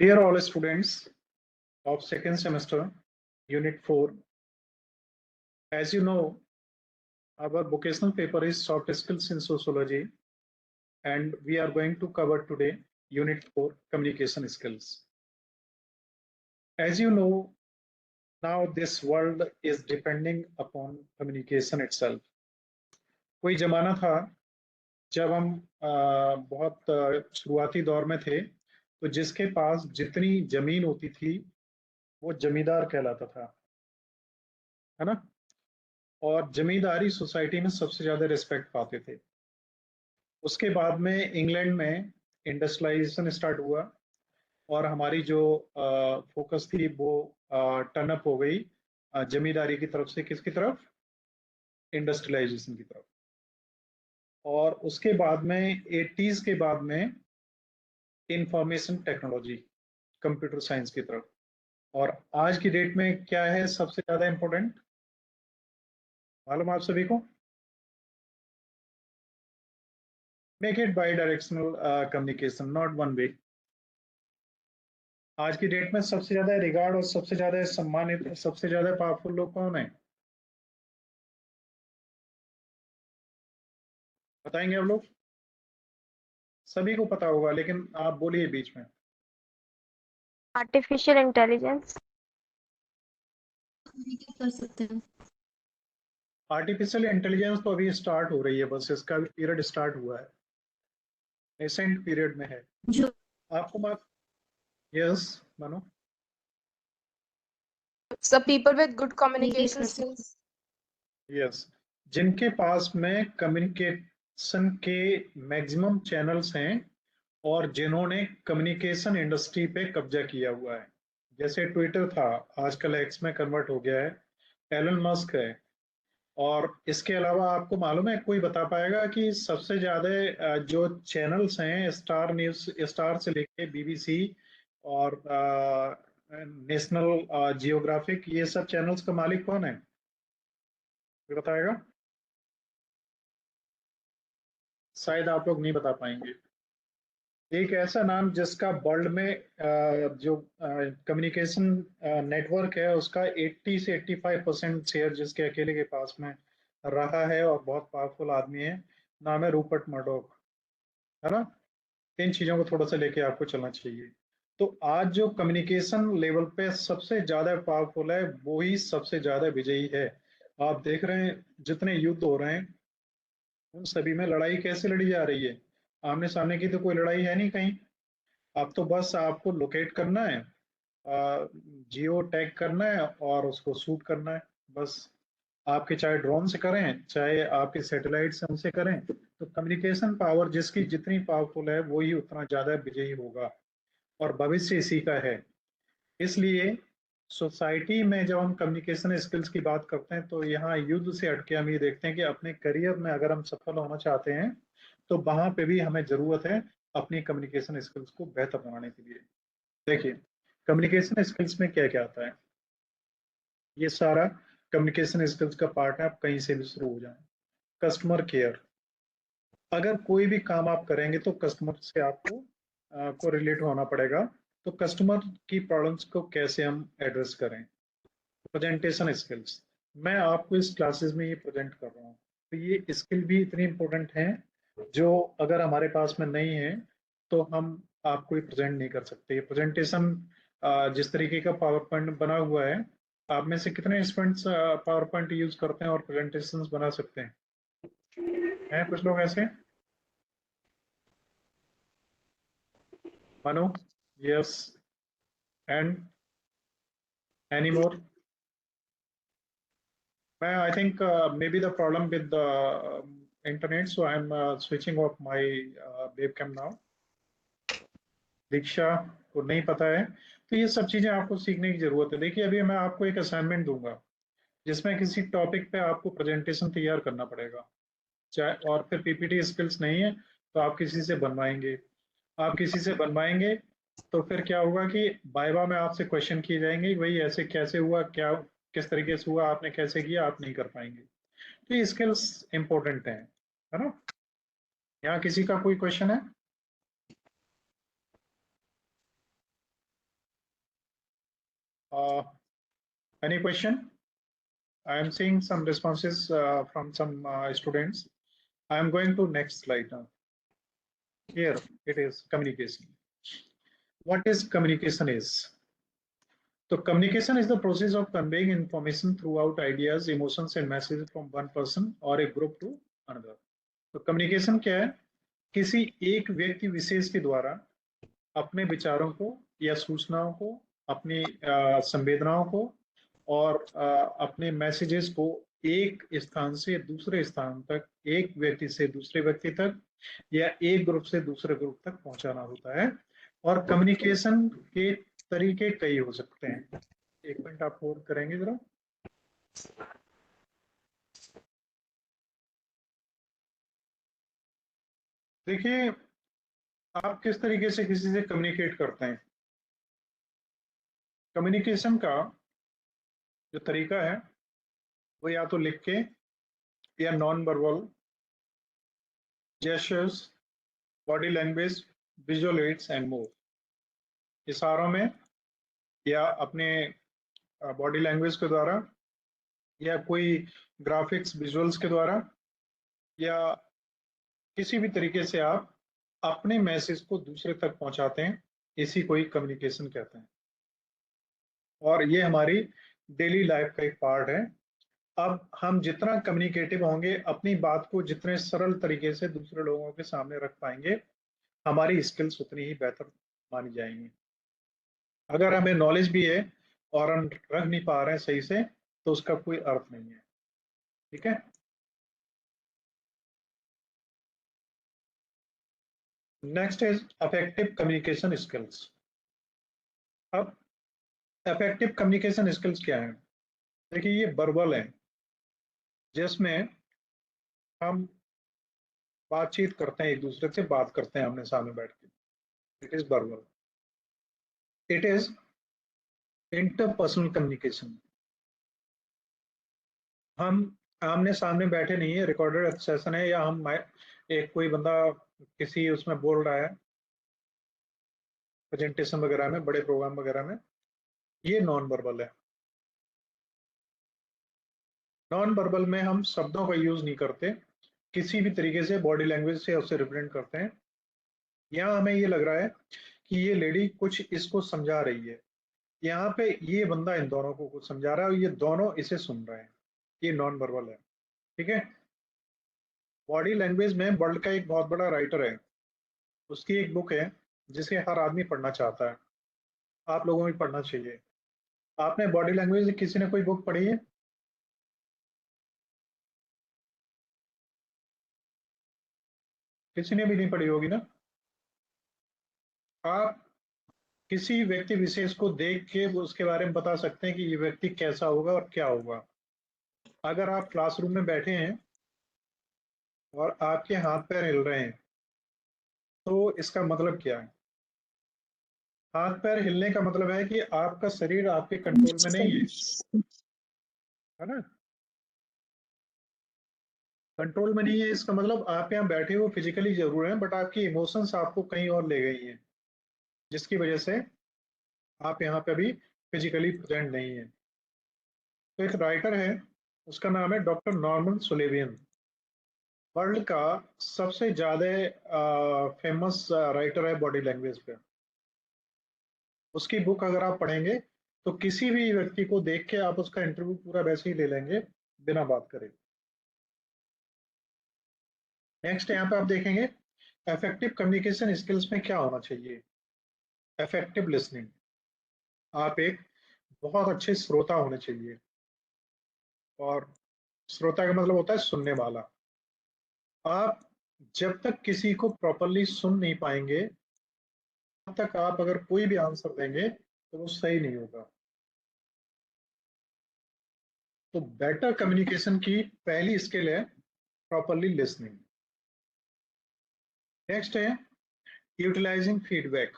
Dear all students of second semester, Unit 4, as you know, our vocational paper is Soft Skills in Sociology, and we are going to cover today Unit 4, Communication Skills. As you know, now this world is depending upon communication itself. कोई जमाना था जब हम बहुत शुरुआती दौर में थे, तो जिसके पास जितनी जमीन होती थी वो जमींदार कहलाता था, है ना। और जमींदारी सोसाइटी में सबसे ज्यादा रिस्पेक्ट पाते थे। उसके बाद में इंग्लैंड में इंडस्ट्रियलाइजेशन स्टार्ट हुआ और हमारी जो फोकस थी वो टर्न अप हो गई जमींदारी की तरफ से किसकी तरफ, इंडस्ट्रियलाइजेशन की तरफ। और उसके बाद में 80s के बाद में इंफॉर्मेशन टेक्नोलॉजी, कंप्यूटर साइंस की तरफ। और आज की डेट में क्या है सबसे ज्यादा इंपॉर्टेंट, मालूम आप सभी को? Make it by directional communication, not one way. आज की डेट में सबसे ज्यादा रिगार्ड और सबसे ज्यादा सम्मानित, सबसे ज्यादा पावरफुल लोग कौन है, बताएंगे आप लोग? सभी को पता होगा, लेकिन आप बोलिए बीच में। आर्टिफिशियल इंटेलिजेंस कर सकते हैं। आर्टिफिशियल इंटेलिजेंस तो अभी स्टार्ट हो रही है, बस इसका भी पीरियड स्टार्ट हुआ है, नेसेंट पीरियड में है। जो आपको बात, यस मानो, So people with good communication skills. Yes, जिनके पास में कम्युनिकेशन के मैक्सिमम चैनल्स हैं और जिन्होंने कम्युनिकेशन इंडस्ट्री पे कब्जा किया हुआ है। जैसे ट्विटर था, आजकल एक्स में कन्वर्ट हो गया है, एलन मस्क है। और इसके अलावा आपको मालूम है, कोई बता पाएगा कि सबसे ज्यादा जो चैनल्स हैं, स्टार न्यूज, स्टार से लेके बीबीसी और नेशनल जियोग्राफिक, ये सब चैनल्स का मालिक कौन है, कोई बताएगा? शायद आप लोग नहीं बता पाएंगे। एक ऐसा नाम जिसका वर्ल्ड में जो कम्युनिकेशन नेटवर्क है उसका 80 से 85% शेयर जिसके अकेले के पास में रहा है और बहुत पावरफुल आदमी है, नाम है रूपर्ट मर्डॉक, है ना। इन चीजों को थोड़ा सा लेके आपको चलना चाहिए। तो आज जो कम्युनिकेशन लेवल पे सबसे ज्यादा पावरफुल है वो ही सबसे ज्यादा विजयी है। आप देख रहे हैं जितने युद्ध हो रहे हैं उन सभी में लड़ाई कैसे लड़ी जा रही है, आमने सामने की तो कोई लड़ाई है नहीं कहीं। अब तो बस आपको लोकेट करना है, जियो टैग करना है और उसको शूट करना है, बस। आपके चाहे ड्रोन से करें चाहे आपके सैटेलाइट से उनसे करें, तो कम्युनिकेशन पावर जिसकी जितनी पावरफुल है वो ही उतना ज्यादा विजयी होगा और भविष्य इसी का है। इसलिए सोसाइटी में जब हम कम्युनिकेशन स्किल्स की बात करते हैं तो यहाँ युद्ध से हटके हम ये देखते हैं कि अपने करियर में अगर हम सफल होना चाहते हैं तो वहां पे भी हमें जरूरत है अपनी कम्युनिकेशन स्किल्स को बेहतर बनाने के लिए। देखिए, कम्युनिकेशन स्किल्स में क्या क्या आता है, ये सारा कम्युनिकेशन स्किल्स का पार्ट है, आप कहीं से भी शुरू हो जाए। कस्टमर केयर, अगर कोई भी काम आप करेंगे तो कस्टमर से आपको को रिलेट होना पड़ेगा, तो कस्टमर की प्रॉब्लम्स को कैसे हम एड्रेस करें। प्रेजेंटेशन स्किल्स, मैं आपको इस क्लासेस में ये प्रेजेंट कर रहा हूँ, तो ये स्किल भी इतनी इंपॉर्टेंट है जो अगर हमारे पास में नहीं है तो हम आपको ये प्रेजेंट नहीं कर सकते। प्रेजेंटेशन जिस तरीके का पावर पॉइंट बना हुआ है, आप में से कितने स्टूडेंट्स पावर पॉइंट यूज करते हैं और प्रेजेंटेशन बना सकते हैं कुछ लोग ऐसे? Manu, yes, and any more? I think maybe the problem with the internet, so I'm switching off my webcam now. दीक्षा को नहीं पता है, तो ये सब चीजें आपको सीखने की जरूरत है। देखिए, अभी मैं आपको एक असाइनमेंट दूंगा जिसमें किसी टॉपिक पे आपको प्रेजेंटेशन तैयार करना पड़ेगा, चाहे, और फिर पीपीटी स्किल्स नहीं है तो आप किसी से बनवाएंगे। आप किसी से बनवाएंगे तो फिर क्या होगा कि वाइवा में आपसे क्वेश्चन किए जाएंगे, भाई ऐसे कैसे हुआ, क्या किस तरीके से हुआ, आपने कैसे किया, आप नहीं कर पाएंगे। तो ये स्किल्स इंपॉर्टेंट है ना। यहाँ किसी का कोई क्वेश्चन है? Any question? I am seeing some responses from some students. I am going to next slide now. Here it is, communication. What is communication is? So communication is the process of conveying information throughout ideas, emotions and messages from one person or a group to another. तो communication क्या है? किसी एक व्यक्ति विशेष के द्वारा अपने विचारों को या सूचनाओं को, अपनी संवेदनाओं को और अपने मैसेजेस को एक स्थान से दूसरे स्थान तक, एक व्यक्ति से दूसरे व्यक्ति तक या एक ग्रुप से दूसरे ग्रुप तक पहुंचाना होता है। और कम्युनिकेशन के तरीके कई हो सकते हैं। एक मिनट आप होल्ड करेंगे जरा। देखिए, आप किस तरीके से किसी से कम्युनिकेट करते हैं। कम्युनिकेशन का जो तरीका है वो या तो लिख के या non verbal gestures, body language, visual aids and more, इशारों में या अपने बॉडी लैंग्वेज के द्वारा या कोई ग्राफिक्स विजुअल्स के द्वारा या किसी भी तरीके से आप अपने मैसेज को दूसरे तक पहुंचाते हैं, इसी को ही कम्युनिकेशन कहते हैं। और ये हमारी डेली लाइफ का एक पार्ट है। अब हम जितना कम्युनिकेटिव होंगे, अपनी बात को जितने सरल तरीके से दूसरे लोगों के सामने रख पाएंगे, हमारी स्किल्स उतनी ही बेहतर मानी जाएंगी। अगर हमें नॉलेज भी है और हम रख नहीं पा रहे हैं सही से, तो उसका कोई अर्थ नहीं है। ठीक है। Next is affective communication skills. अब अफेक्टिव कम्युनिकेशन स्किल्स क्या है? देखिए, ये वर्बल है जिसमें हम बातचीत करते हैं, एक दूसरे से बात करते हैं आमने सामने बैठ के। It is verbal. It is interpersonal communication. हम आमने सामने बैठे नहीं है, रिकॉर्डेड सेशन है, या हम एक कोई बंदा किसी उसमें बोल रहा है प्रेजेंटेशन वगैरह में, बड़े प्रोग्राम वगैरह में, ये नॉन वर्बल है। नॉन वर्बल में हम शब्दों का यूज नहीं करते, किसी भी तरीके से बॉडी लैंग्वेज से उसे रिप्रेजेंट करते हैं। यहाँ हमें ये लग रहा है कि ये लेडी कुछ इसको समझा रही है, यहाँ पे ये बंदा इन दोनों को कुछ समझा रहा है और ये दोनों इसे सुन रहे हैं, ये नॉन वर्बल है। ठीक है। बॉडी लैंग्वेज में वर्ल्ड का एक बहुत बड़ा राइटर है, उसकी एक बुक है जिसे हर आदमी पढ़ना चाहता है, आप लोगों को भी पढ़ना चाहिए। आपने बॉडी लैंग्वेज किसी ने कोई बुक पढ़ी है? किसी ने भी नहीं पढ़ी होगी ना। आप किसी व्यक्ति विशेष को देख के उसके बारे में बता सकते हैं कि ये व्यक्ति कैसा होगा और क्या होगा। अगर आप क्लासरूम में बैठे हैं और आपके हाथ पैर हिल रहे हैं, तो इसका मतलब क्या है? हाथ पैर हिलने का मतलब है कि आपका शरीर आपके कंट्रोल में नहीं है ना। कंट्रोल में नहीं है, इसका मतलब आप यहाँ बैठे हो फिजिकली जरूर हैं, बट आपकी इमोशंस आपको कहीं और ले गई हैं, जिसकी वजह से आप यहाँ पे अभी फिजिकली प्रेजेंट नहीं है। तो एक राइटर है, उसका नाम है डॉक्टर नॉर्मन सुलेवियन। वर्ल्ड का सबसे ज्यादा फेमस राइटर है बॉडी लैंग्वेज पे। उसकी बुक अगर आप पढ़ेंगे तो किसी भी व्यक्ति को देख के आप उसका इंटरव्यू पूरा वैसे ही ले लेंगे बिना बात करे। नेक्स्ट यहाँ पे आप देखेंगे इफेक्टिव कम्युनिकेशन स्किल्स में क्या होना चाहिए। Effective listening. आप एक बहुत अच्छे श्रोता होने चाहिए, और श्रोता का मतलब होता है सुनने वाला। आप जब तक किसी को प्रॉपरली सुन नहीं पाएंगे, तब तक आप अगर कोई भी आंसर देंगे तो वो सही नहीं होगा। तो बेटर कम्युनिकेशन की पहली स्किल है प्रॉपरली लिसनिंग। नेक्स्ट है utilising feedback,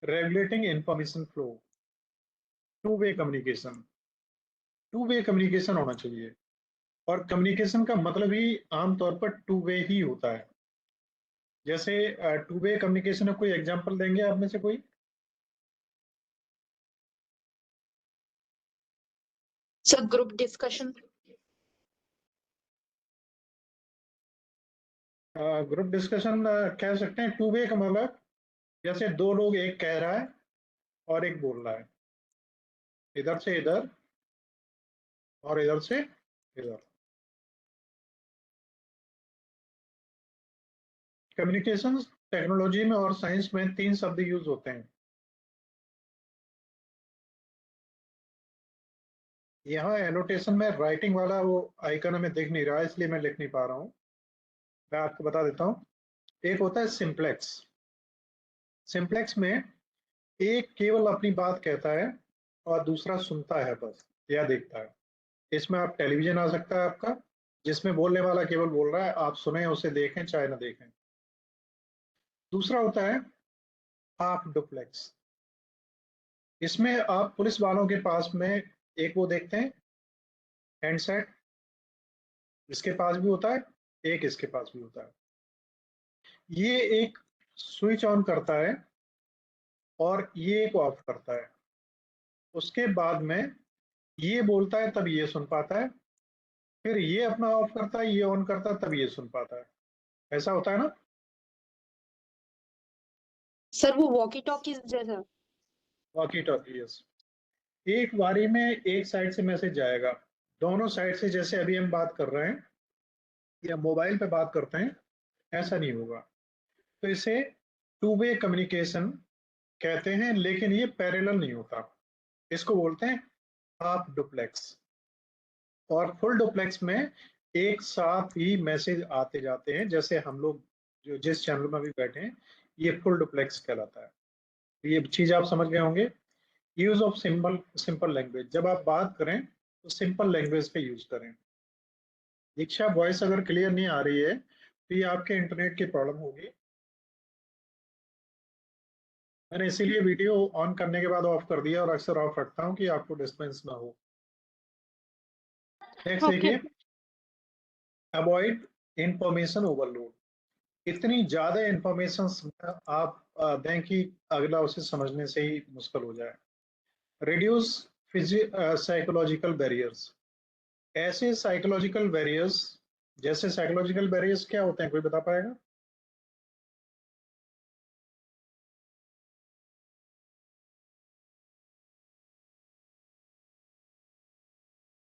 regulating information flow, two way communication. Two way communication होना चाहिए, और कम्युनिकेशन का मतलब ही आमतौर पर टू वे ही होता है। जैसे टू वे कम्युनिकेशन में कोई एग्जांपल देंगे आप में से कोई? So group discussion. Group discussion कह सकते हैं, टू वे का मतलब जैसे दो लोग, एक कह रहा है और एक बोल रहा है, इधर से इधर और इधर से इधर। कम्युनिकेशन टेक्नोलॉजी में और साइंस में 3 शब्द यूज होते हैं। यहाँ एनोटेशन में राइटिंग वाला वो आइकन हमें दिख नहीं रहा है, इसलिए मैं लिख नहीं पा रहा हूँ। मैं आपको बता देता हूँ। एक होता है सिंप्लेक्स। सिंप्लेक्स में एक केवल अपनी बात कहता है और दूसरा सुनता है बस, या देखता है। इसमें आप टेलीविजन आ सकता है आपका, जिसमें बोलने वाला केवल बोल रहा है, आप सुने उसे, देखें चाहे ना देखें। दूसरा होता है हाफ डुप्लेक्स। इसमें आप पुलिस वालों के पास में एक वो देखते हैं हैंडसेट, इसके पास भी होता है, एक इसके पास भी होता है। ये एक स्विच ऑन करता है और ये एक ऑफ करता है। उसके बाद में ये बोलता है तब ये सुन पाता है, फिर ये अपना ऑफ करता है, ये ऑन करता है, तब ये सुन पाता है। ऐसा होता है ना? सर वो वॉकी टॉकीज जैसा। Walkie talkie, yes. एक बारी में एक साइड से मैसेज जाएगा, दोनों साइड से, जैसे अभी हम बात कर रहे हैं या मोबाइल पे बात करते हैं, ऐसा नहीं होगा। तो इसे टू वे कम्युनिकेशन कहते हैं, लेकिन ये पैरेलल नहीं होता। इसको बोलते हैं हाफ डुप्लेक्स। और फुल डुप्लेक्स में एक साथ ही मैसेज आते जाते हैं, जैसे हम लोग जो जिस चैनल में अभी बैठे हैं, ये फुल डुप्लेक्स कहलाता है। ये चीज आप समझ गए होंगे। Use of simple simple language, जब आप बात करें तो सिंपल लैंग्वेज का यूज करें। दीक्षा, वॉइस अगर क्लियर नहीं आ रही है तो ये आपके इंटरनेट की प्रॉब्लम होगी। मैंने इसीलिए वीडियो ऑन करने के बाद ऑफ कर दिया, और अक्सर ऑफ रखता हूँ कि आपको डिस्टर्बेंस ना हो। Next okay. देखिए, अवॉइड इंफॉर्मेशन ओवरलोड। इतनी ज्यादा इंफॉर्मेशन आप दें कि अगला उसे समझने से ही मुश्किल हो जाए। Reduce psychological barriers. ऐसे साइकोलॉजिकल बैरियर्स, जैसे साइकोलॉजिकल बैरियर्स क्या होते हैं, कोई बता पाएगा?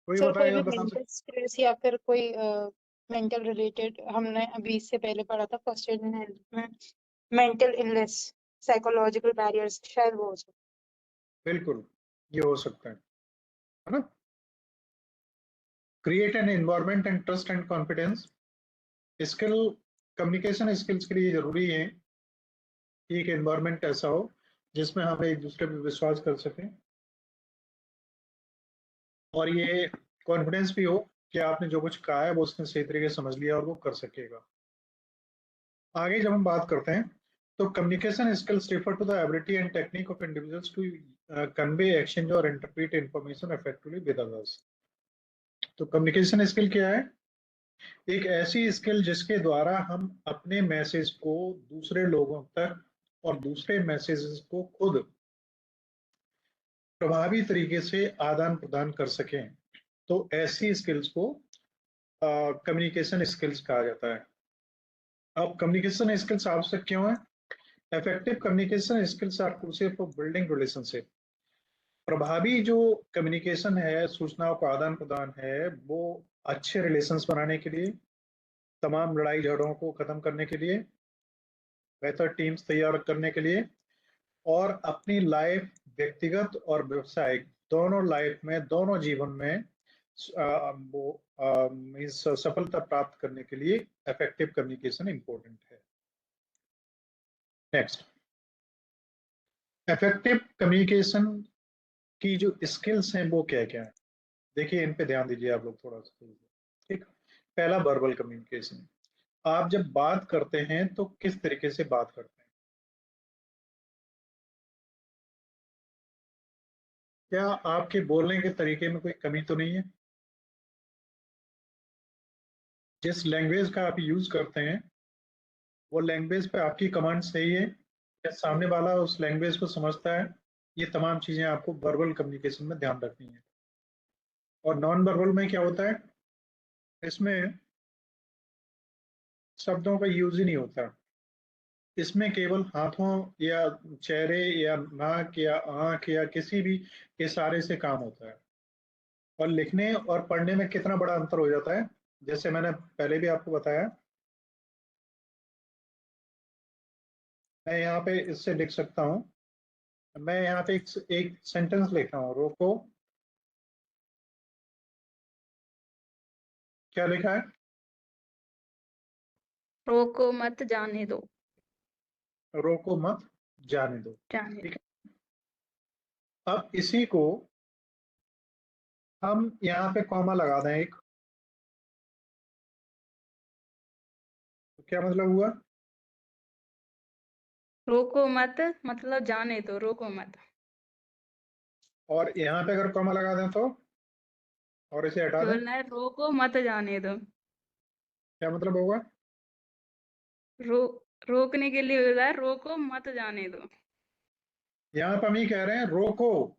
कोई सर कोई बताएगा, भी बता मेंटल सकते? स्ट्रेस या फिर कोई मेंटल रिलेटेड, हमने अभी इससे पहले पढ़ा था फर्स्ट एड एंड हेल्थ में, मेंटल इलनेस, साइकोलॉजिकल बैरियर्स, शायद वो हो सकता बिल्कुल, ये हो सकता है ना? Create an environment and trust and confidence. Skill, communication skills के लिए जरूरी है कि एक एनवायरनमेंट ऐसा हो जिसमें हम एक दूसरे पर विश्वास कर सकें, और ये कॉन्फिडेंस भी हो कि आपने जो कुछ कहा है वो उसने सही तरीके से समझ लिया और वो कर सकेगा। आगे जब हम बात करते हैं तो communication skills refer to the ability and technique of individuals to convey, exchange और interpret information effectively with others. तो कम्युनिकेशन स्किल क्या है? एक ऐसी स्किल जिसके द्वारा हम अपने मैसेज को दूसरे लोगों तक और दूसरे मैसेजेस को खुद प्रभावी तरीके से आदान प्रदान कर सकें। तो ऐसी स्किल्स को कम्युनिकेशन स्किल्स कहा जाता है। अब कम्युनिकेशन स्किल्स आवश्यक क्यों है? Effective communication skills are crucial for building relationship. प्रभावी जो कम्युनिकेशन है, सूचनाओं का आदान प्रदान है, वो अच्छे रिलेशंस बनाने के लिए, तमाम लड़ाई झगड़ों को खत्म करने के लिए, बेहतर टीम्स तैयार करने के लिए, और अपनी लाइफ, व्यक्तिगत और व्यवसायिक दोनों लाइफ में, दोनों जीवन में वो मीन्स सफलता प्राप्त करने के लिए इफेक्टिव कम्युनिकेशन इंपॉर्टेंट है। नेक्स्ट, इफेक्टिव कम्युनिकेशन की जो स्किल्स हैं वो क्या क्या है? देखिए, इन पे ध्यान दीजिए आप लोग थोड़ा सा। ठीक, पहला वर्बल कम्युनिकेशन। आप जब बात करते हैं तो किस तरीके से बात करते हैं? क्या आपके बोलने के तरीके में कोई कमी तो नहीं है? जिस लैंग्वेज का आप यूज करते हैं वो लैंग्वेज पे आपकी कमांड सही है, या सामने वाला उस लैंग्वेज को समझता है? ये तमाम चीजें आपको वर्बल कम्युनिकेशन में ध्यान रखनी है। और नॉन वर्बल में क्या होता है, इसमें शब्दों का यूज ही नहीं होता, इसमें केवल हाथों या चेहरे या नाक या आंख या किसी भी इशारे से काम होता है। और लिखने और पढ़ने में कितना बड़ा अंतर हो जाता है, जैसे मैंने पहले भी आपको बताया, मैं यहाँ पे इससे लिख सकता हूँ, मैं यहाँ पे एक सेंटेंस लिख रहा हूँ, रोको, क्या लिखा है, रोको मत जाने दो। रोको मत जाने दो। जाने ठीक दो। है, अब इसी को हम यहाँ पे कॉमा लगा दें एक, तो क्या मतलब हुआ, रोको मत मतलब जाने दो, रोको मत। और यहाँ पे अगर कॉमा लगा दें तो, और इसे हटा दें, बोलना है रोको मत जाने दो। क्या मतलब होगा, रो रोकने के लिए बोला है, रोको मत जाने दो। यहाँ पे हम ही कह रहे हैं रोको,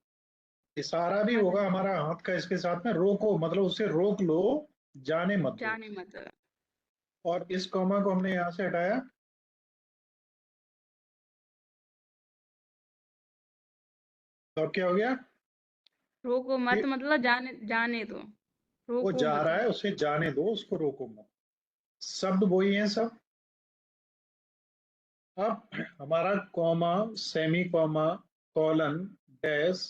इशारा भी मत होगा हमारा हाथ का इसके साथ में, रोको मतलब उसे रोक लो, जाने मत दो। जाने मत। और इस कॉमा को हमने यहाँ से हटाया, तो अब क्या हो गया, रोको मत कि मतलब जाने जाने दो, वो रोको जा मत। रहा है उसे जाने दो, उसको रोको मत, शब्द वही हैं सब। अब हमारा comma, semi comma, colon, dash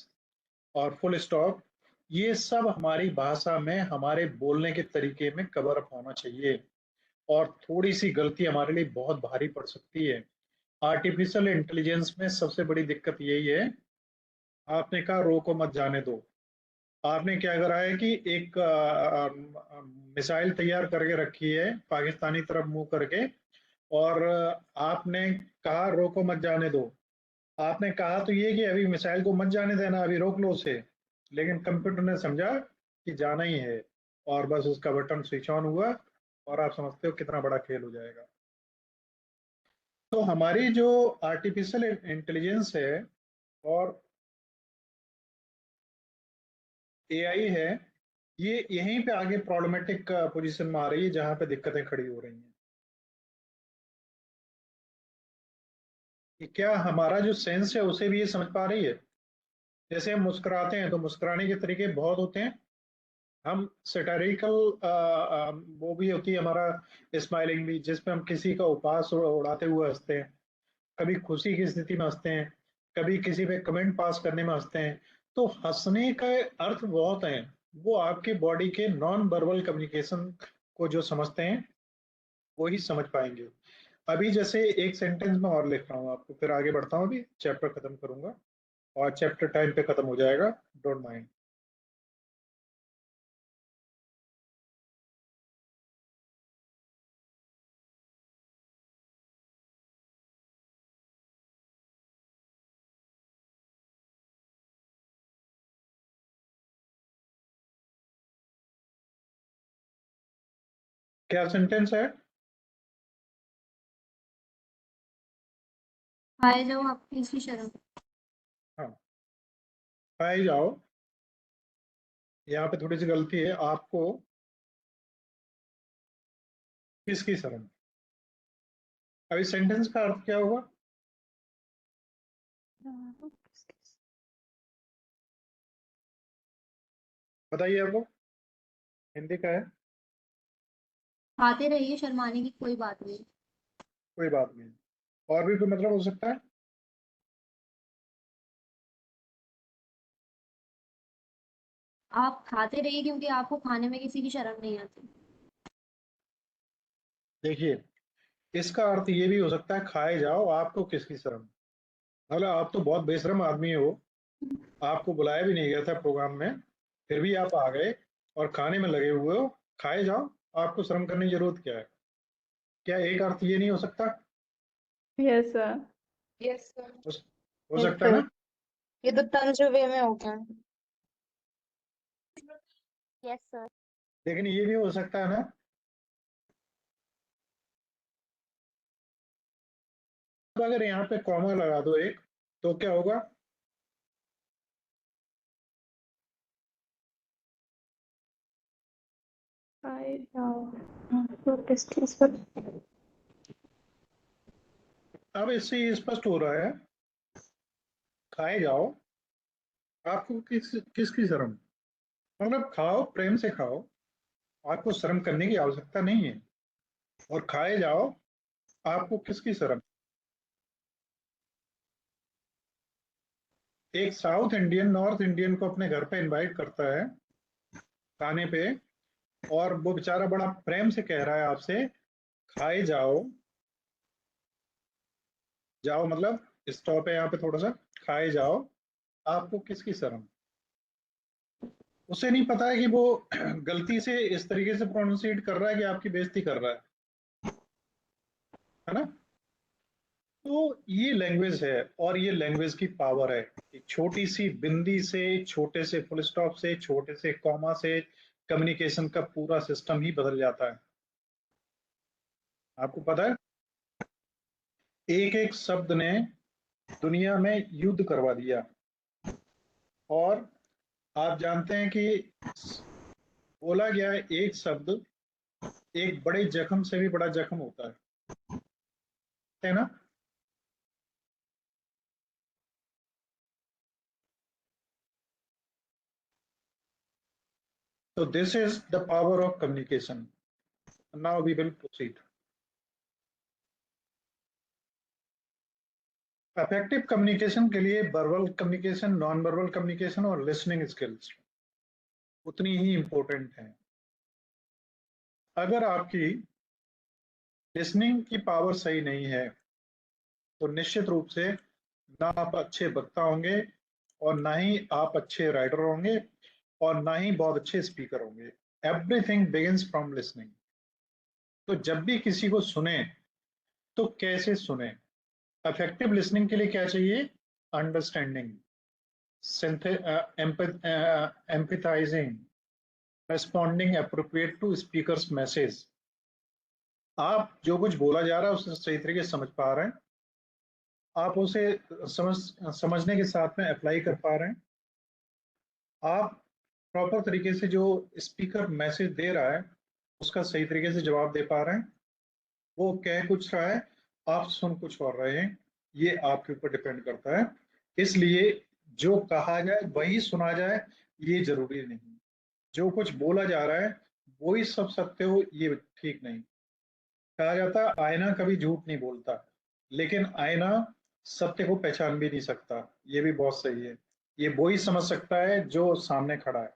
और फुल स्टॉप, ये सब हमारी भाषा में हमारे बोलने के तरीके में कवर अप होना चाहिए, और थोड़ी सी गलती हमारे लिए बहुत भारी पड़ सकती है। आर्टिफिशियल इंटेलिजेंस में सबसे बड़ी दिक्कत यही है, आपने कहा रोको मत जाने दो, आपने क्या करा है कि एक मिसाइल तैयार करके रखी है पाकिस्तानी तरफ मुंह करके, और आपने कहा रोको मत जाने दो, आपने कहा तो ये कि अभी मिसाइल को मत जाने देना, अभी रोक लो उसे, लेकिन कंप्यूटर ने समझा कि जाना ही है, और बस उसका बटन स्विच ऑन हुआ, और आप समझते हो कितना बड़ा खेल हो जाएगा। तो हमारी जो आर्टिफिशियल इंटेलिजेंस है और एआई है, ये यहीं पे आगे प्रॉब्लमेटिक पोजीशन में आ रही है, जहां पे दिक्कतें खड़ी हो रही हैं कि क्या हमारा जो सेंस है उसे भी ये समझ पा रही है। जैसे हम मुस्कुराते हैं तो मुस्कुराने के तरीके बहुत होते हैं, हम सेटारिकल वो भी होती है हमारा स्माइलिंग भी, जिसमें हम किसी का उपहास उड़ाते हुए हंसते हैं, कभी खुशी की स्थिति में हंसते हैं, कभी किसी पे कमेंट पास करने में हंसते हैं। तो हंसने का अर्थ बहुत है, वो आपके बॉडी के नॉन वर्बल कम्युनिकेशन को जो समझते हैं वो ही समझ पाएंगे। अभी जैसे एक सेंटेंस में और लिख रहा हूँ आपको, फिर आगे बढ़ता हूँ, अभी चैप्टर खत्म करूंगा, और चैप्टर टाइम पे खत्म हो जाएगा, डोंट माइंड। क्या सेंटेंस है, खाए जाओ आपकी इसकी शर्म। हाँ, खाए जाओ, यहाँ पे थोड़ी सी गलती है, आपको किसकी शर्म, अभी सेंटेंस का अर्थ क्या होगा, बताइए आपको, हिंदी का है, खाते रहिए, शर्माने की कोई बात नहीं। कोई बात नहीं, और भी कोई मतलब हो सकता है, आप खाते रहिए क्योंकि आपको खाने में किसी की शर्म नहीं आती। देखिए इसका अर्थ ये भी हो सकता है, खाए जाओ आपको किसकी शर्म, मतलब आप तो बहुत बेशरम आदमी हो, आपको बुलाया भी नहीं गया था प्रोग्राम में, फिर भी आप आ गए और खाने में लगे हुए हो, खाए जाओ, आपको शर्म करने की जरूरत क्या है, क्या एक अर्थ ये नहीं हो सकता, यस सर। Yes sir. हो यस सकता है सर, ना, ये तो तंज वे में हो गया। Yes sir. लेकिन ये भी हो सकता है ना, अब अगर यहाँ पे कॉमा लगा दो एक, तो क्या होगा, खाए जाओ। तो किसकी इस पर अब इससे ये स्पष्ट हो रहा है, खाए जाओ, आपको किसकी शर्म, मतलब खाओ, प्रेम से खाओ, आपको शर्म करने की आवश्यकता नहीं है, और खाए जाओ, आपको किसकी शर्म। एक साउथ इंडियन नॉर्थ इंडियन को अपने घर पे इनवाइट करता है खाने पे, और वो बेचारा बड़ा प्रेम से कह रहा है आपसे, खाए जाओ, जाओ मतलब स्टॉप है यहाँ पे थोड़ा सा, खाए जाओ, आपको किसकी शर्म। उसे नहीं पता है कि वो गलती से इस तरीके से प्रोनाउंसिएट कर रहा है कि आपकी बेइज्जती कर रहा है ना। तो ये लैंग्वेज है, और ये लैंग्वेज की पावर है। एक छोटी सी बिंदी से, छोटे से फुल स्टॉप से, छोटे से कॉमा से कम्युनिकेशन का पूरा सिस्टम ही बदल जाता है। आपको पता है, एक एक शब्द ने दुनिया में युद्ध करवा दिया। और आप जानते हैं कि बोला गया है एक शब्द एक बड़े जख्म से भी बड़ा जख्म होता है ना। So this is the power of communication. Now we will proceed. Effective communication के लिए verbal communication, non verbal communication और लिसनिंग स्किल्स उतनी ही इंपॉर्टेंट है। अगर आपकी लिसनिंग की पावर सही नहीं है तो निश्चित रूप से ना आप अच्छे वक्ता होंगे, और ना ही आप अच्छे राइटर होंगे, और ना ही बहुत अच्छे स्पीकर होंगे। Everything begins from listening. तो जब भी किसी को सुने तो कैसे सुने। इफेक्टिव लिसनिंग के लिए क्या चाहिए, understanding, empathising, responding appropriate to speakers message. आप जो कुछ बोला जा रहा है उसे सही तरीके से समझ पा रहे हैं, आप उसे समझने के साथ में अप्लाई कर पा रहे हैं, आप प्रॉपर तरीके से जो स्पीकर मैसेज दे रहा है उसका सही तरीके से जवाब दे पा रहे हैं। वो कह कुछ रहा है, आप सुन कुछ और रहे हैं, ये आपके ऊपर डिपेंड करता है। इसलिए जो कहा जाए वही सुना जाए, ये जरूरी नहीं। जो कुछ बोला जा रहा है वही सब सत्य हो, ये ठीक नहीं। कहा जाता है आईना कभी झूठ नहीं बोलता, लेकिन आईना सत्य को पहचान भी नहीं सकता। ये भी बहुत सही है। ये वही समझ सकता है जो सामने खड़ा है।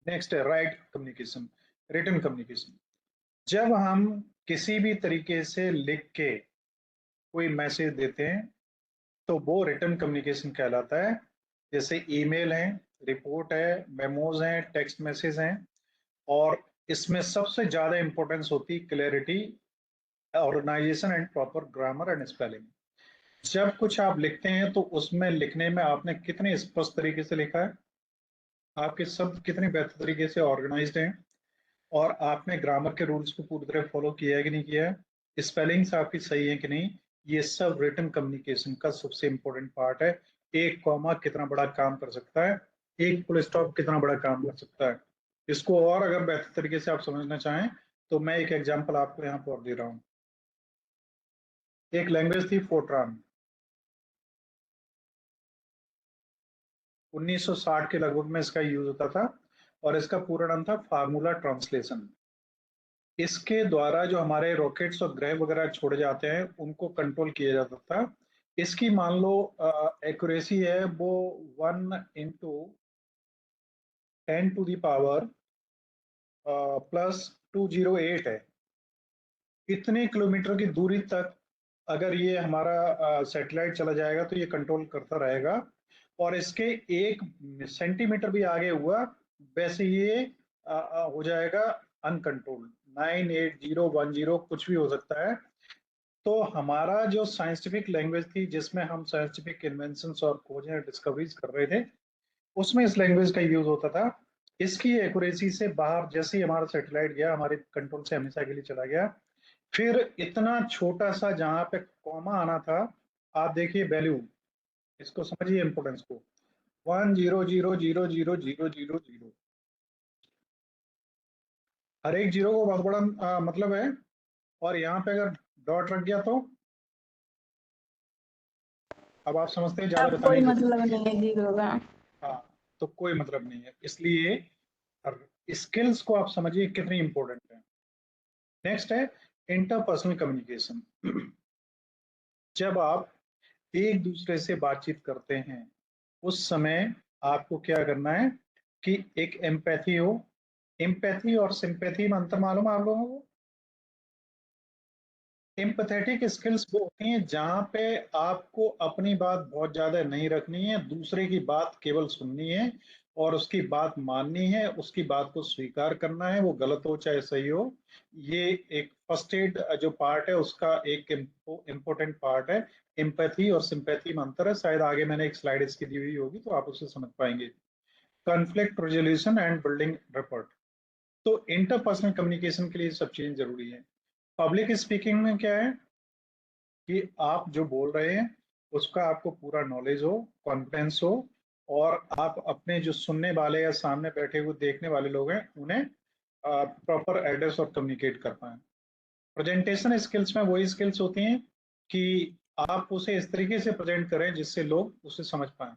नेक्स्ट है राइट कम्युनिकेशन, रिटन कम्युनिकेशन। जब हम किसी भी तरीके से लिख के कोई मैसेज देते हैं तो वो रिटन कम्युनिकेशन कहलाता है। जैसे ईमेल है, रिपोर्ट है, मेमोज हैं, टेक्स्ट मैसेज हैं। और इसमें सबसे ज्यादा इंपॉर्टेंस होती है clarity, organisation and proper grammar and spelling. जब कुछ आप लिखते हैं तो उसमें लिखने में आपने कितने स्पष्ट तरीके से लिखा है, आपके शब्द कितने बेहतर तरीके से ऑर्गेनाइज्ड हैं, और आपने ग्रामर के रूल्स को पूरी तरह फॉलो किया है कि नहीं किया है, स्पेलिंग्स आपकी सही है कि नहीं। ये सब रिटन कम्युनिकेशन का सबसे इंपॉर्टेंट पार्ट है। एक कॉमा कितना बड़ा काम कर सकता है, एक फुल स्टॉप कितना बड़ा काम कर सकता है। इसको और अगर बेहतर तरीके से आप समझना चाहें तो मैं एक एग्जांपल आपको यहाँ पर दे रहा हूँ। एक लैंग्वेज थी फोर्ट्रान, 1960 के लगभग में इसका यूज होता था, और इसका पूरा नाम था फार्मूला ट्रांसलेशन। इसके द्वारा जो हमारे रॉकेट्स और ग्रह वगैरह छोड़े जाते हैं उनको कंट्रोल किया जाता था। इसकी मान लो एक्यूरेसी है वो 1 × 10⁻² +208 है। इतने किलोमीटर की दूरी तक अगर ये हमारा सैटेलाइट चला जाएगा तो ये कंट्रोल करता रहेगा, और इसके 1 सेंटीमीटर भी आगे हुआ वैसे ये हो जाएगा अनकंट्रोल्ड। 98010 कुछ भी हो सकता है। तो हमारा जो साइंटिफिक लैंग्वेज थी जिसमें हम साइंटिफिक इन्वेंशंस और खोजें डिस्कवरीज कर रहे थे, उसमें इस लैंग्वेज का यूज होता था। इसकी एक्यूरेसी से बाहर जैसे ही हमारा सैटेलाइट गया, हमारे कंट्रोल से हमेशा के लिए चला गया, फिर इतना छोटा सा जहां पे कॉमा आना था, आप देखिए वैल्यू, इसको समझिए इंपोर्टेंस को, 100000000। हर एक जीरो को बहुत बड़ा मतलब है, और यहाँ पे अगर डॉट रख गया तो अब आप समझते हैं, ज्यादा अब बताने कोई की जरूरत मतलब नहीं है जीरो का। हाँ, तो कोई मतलब नहीं है, इसलिए स्किल्स को आप समझिए कितनी इंपॉर्टेंट है। नेक्स्ट है इंटरपर्सनल कम्युनिकेशन। जब आप एक दूसरे से बातचीत करते हैं उस समय आपको क्या करना है कि एक एम्पैथी हो। एम्पैथी और सिंपैथी में अंतर मालूम है आप लोगों को? एम्पैथेटिक स्किल्स वो होती हैं जहां पे आपको अपनी बात बहुत ज्यादा नहीं रखनी है, दूसरे की बात केवल सुननी है और उसकी बात माननी है, उसकी बात को स्वीकार करना है, वो गलत हो चाहे सही हो। ये एक फर्स्ट एड जो पार्ट है उसका एक इम्पोर्टेंट पार्ट है। एम्पैथी और सिंपैथी में अंतर है, शायद आगे मैंने एक स्लाइड इसकी दी हुई होगी तो आप उसे समझ पाएंगे। Conflict resolution and building report. तो इंटरपर्सनल कम्युनिकेशन के लिए सब चीजें जरूरी है। पब्लिक स्पीकिंग में क्या है कि आप जो बोल रहे हैं उसका आपको पूरा नॉलेज हो, कॉन्फिडेंस हो, और आप अपने जो सुनने वाले या सामने बैठे हुए देखने वाले लोग हैं उन्हें प्रॉपर एड्रेस और कम्युनिकेट कर पाए। प्रेजेंटेशन स्किल्स में वही स्किल्स होती हैं कि आप उसे इस तरीके से प्रेजेंट करें जिससे लोग उसे समझ पाए।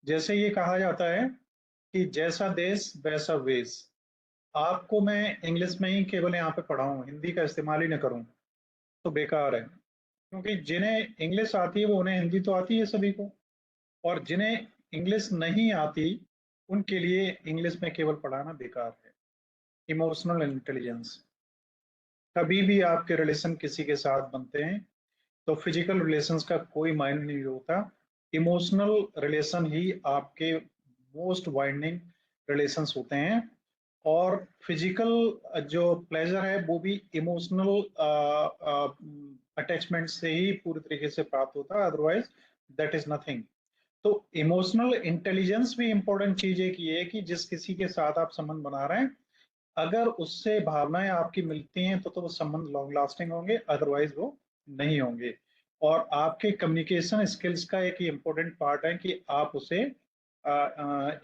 जैसे ये कहा जाता है कि जैसा देश वैसा वेश। आपको मैं इंग्लिश में ही केवल यहाँ पे पढ़ाऊँ, हिंदी का इस्तेमाल ही ना करूँ तो बेकार है, क्योंकि जिन्हें इंग्लिश आती है वो उन्हें हिंदी तो आती है सभी को, और जिन्हें इंग्लिश नहीं आती उनके लिए इंग्लिश में केवल पढ़ाना बेकार है। Emotional intelligence. कभी भी आपके रिलेशन किसी के साथ बनते हैं तो फिजिकल रिलेशंस का कोई मायने नहीं होता, इमोशनल रिलेशन ही आपके मोस्ट वाइंडिंग रिलेशंस होते हैं। और फिजिकल जो प्लेजर है वो भी इमोशनल अटैचमेंट से ही पूरी तरीके से प्राप्त होता है, अदरवाइज दैट इज नथिंग। तो इमोशनल इंटेलिजेंस भी इंपॉर्टेंट चीज एक ये है कि जिस किसी के साथ आप संबंध बना रहे हैं अगर उससे भावनाएं आपकी मिलती हैं तो वो संबंध लॉन्ग लास्टिंग होंगे, अदरवाइज वो नहीं होंगे। और आपके कम्युनिकेशन स्किल्स का एक इम्पोर्टेंट पार्ट है कि आप उसे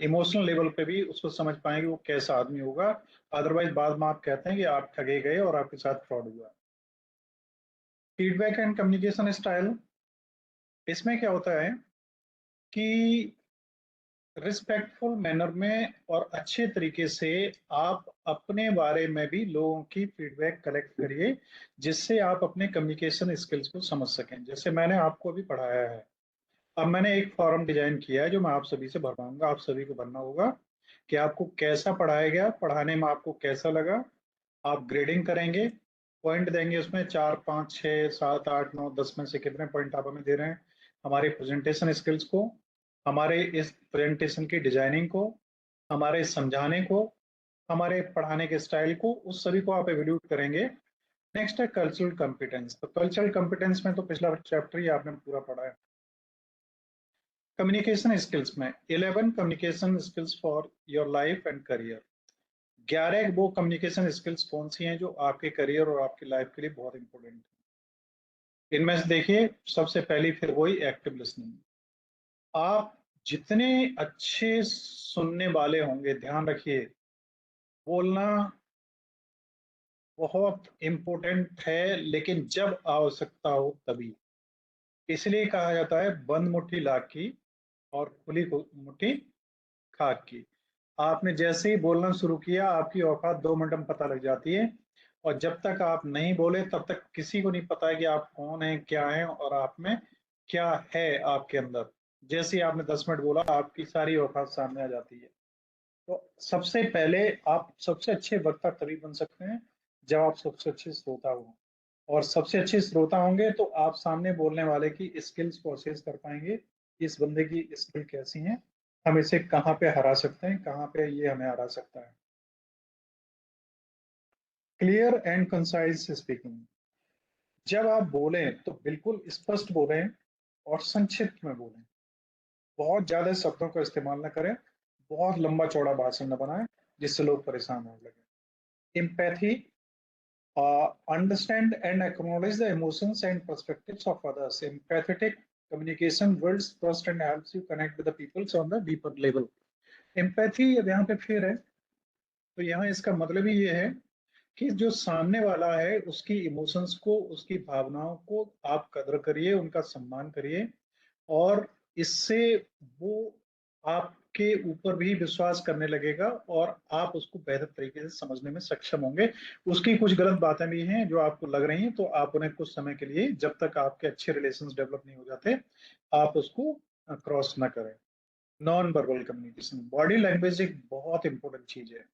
इमोशनल लेवल पे भी उसको समझ पाएंगे वो कैसा आदमी होगा, अदरवाइज बाद में आप कहते हैं कि आप ठगे गए और आपके साथ फ्रॉड हुआ। Feedback and communication style. इसमें क्या होता है कि रिस्पेक्टफुल मैनर में और अच्छे तरीके से आप अपने बारे में भी लोगों की फीडबैक कलेक्ट करिए जिससे आप अपने कम्युनिकेशन स्किल्स को समझ सकें। जैसे मैंने आपको अभी पढ़ाया है, अब मैंने एक फॉर्म डिजाइन किया है जो मैं आप सभी से भरवाऊंगा, आप सभी को भरना होगा कि आपको कैसा पढ़ाया गया, पढ़ाने में आपको कैसा लगा। आप ग्रेडिंग करेंगे, पॉइंट देंगे उसमें 4 5 6 7 8 9 10 में से कितने पॉइंट आप हमें दे रहे हैं हमारे प्रेजेंटेशन स्किल्स को, हमारे इस प्रेजेंटेशन की डिजाइनिंग को, हमारे समझाने को, हमारे पढ़ाने के स्टाइल को, उस सभी को आप एवेल्यूट करेंगे। नेक्स्ट है कल्चरल कॉम्पिटेंस। तो कल्चरल कॉम्पिटेंस में तो पिछला चैप्टर ही आपने पूरा पढ़ा है। कम्युनिकेशन स्किल्स में 11 communication skills for your life and career. 11 वो कम्युनिकेशन स्किल्स कौन सी हैं जो आपके करियर और आपकी लाइफ के लिए बहुत इंपॉर्टेंट है। इनमें से देखिए सबसे पहली फिर वही एक्टिव लिसनिंग। आप जितने अच्छे सुनने वाले होंगे, ध्यान रखिए बोलना बहुत इंपॉर्टेंट है लेकिन जब आवश्यकता हो तभी। इसलिए कहा जाता है बंद मुट्ठी लाख की और खुली मुट्ठी खाक की। आपने जैसे ही बोलना शुरू किया आपकी औकात 2 मिनट में पता लग जाती है, और जब तक आप नहीं बोले तब तक किसी को नहीं पता है कि आप कौन हैं क्या हैं और आप में क्या है आपके अंदर। जैसे ही आपने 10 मिनट बोला आपकी सारी औकात सामने आ जाती है। तो सबसे पहले आप सबसे अच्छे वक्ता तभी बन सकते हैं जब आप सबसे अच्छे श्रोता हो, और सबसे अच्छे श्रोता होंगे तो आप सामने बोलने वाले की स्किल्स को असेस कर पाएंगे कि इस बंदे की स्किल कैसी है, हम इसे कहाँ पे हरा सकते हैं, कहाँ पे ये हमें हरा सकता है। Clear and concise speaking. जब आप बोलें तो बिल्कुल स्पष्ट बोलें और संक्षिप्त में बोलें। बहुत ज्यादा शब्दों का इस्तेमाल न करें, बहुत लंबा चौड़ा भाषण न बनाएं जिससे लोग परेशान होने लगे। Empathy. Understand and acknowledge the emotions and perspectives of others. Empathetic communication builds trust and helps you connect with the people on the deeper level. Empathy अब यहाँ पे फिर है, तो यहाँ इसका मतलब ही ये है कि जो सामने वाला है उसकी इमोशंस को, उसकी भावनाओं को आप कदर करिए, उनका सम्मान करिए, और इससे वो आपके ऊपर भी विश्वास करने लगेगा और आप उसको बेहतर तरीके से समझने में सक्षम होंगे। उसकी कुछ गलत बातें भी हैं जो आपको लग रही हैं, तो आप उन्हें कुछ समय के लिए, जब तक आपके अच्छे रिलेशंस डेवलप नहीं हो जाते, आप उसको क्रॉस ना करें। Non verbal communication, body language एक बहुत इंपॉर्टेंट चीज है।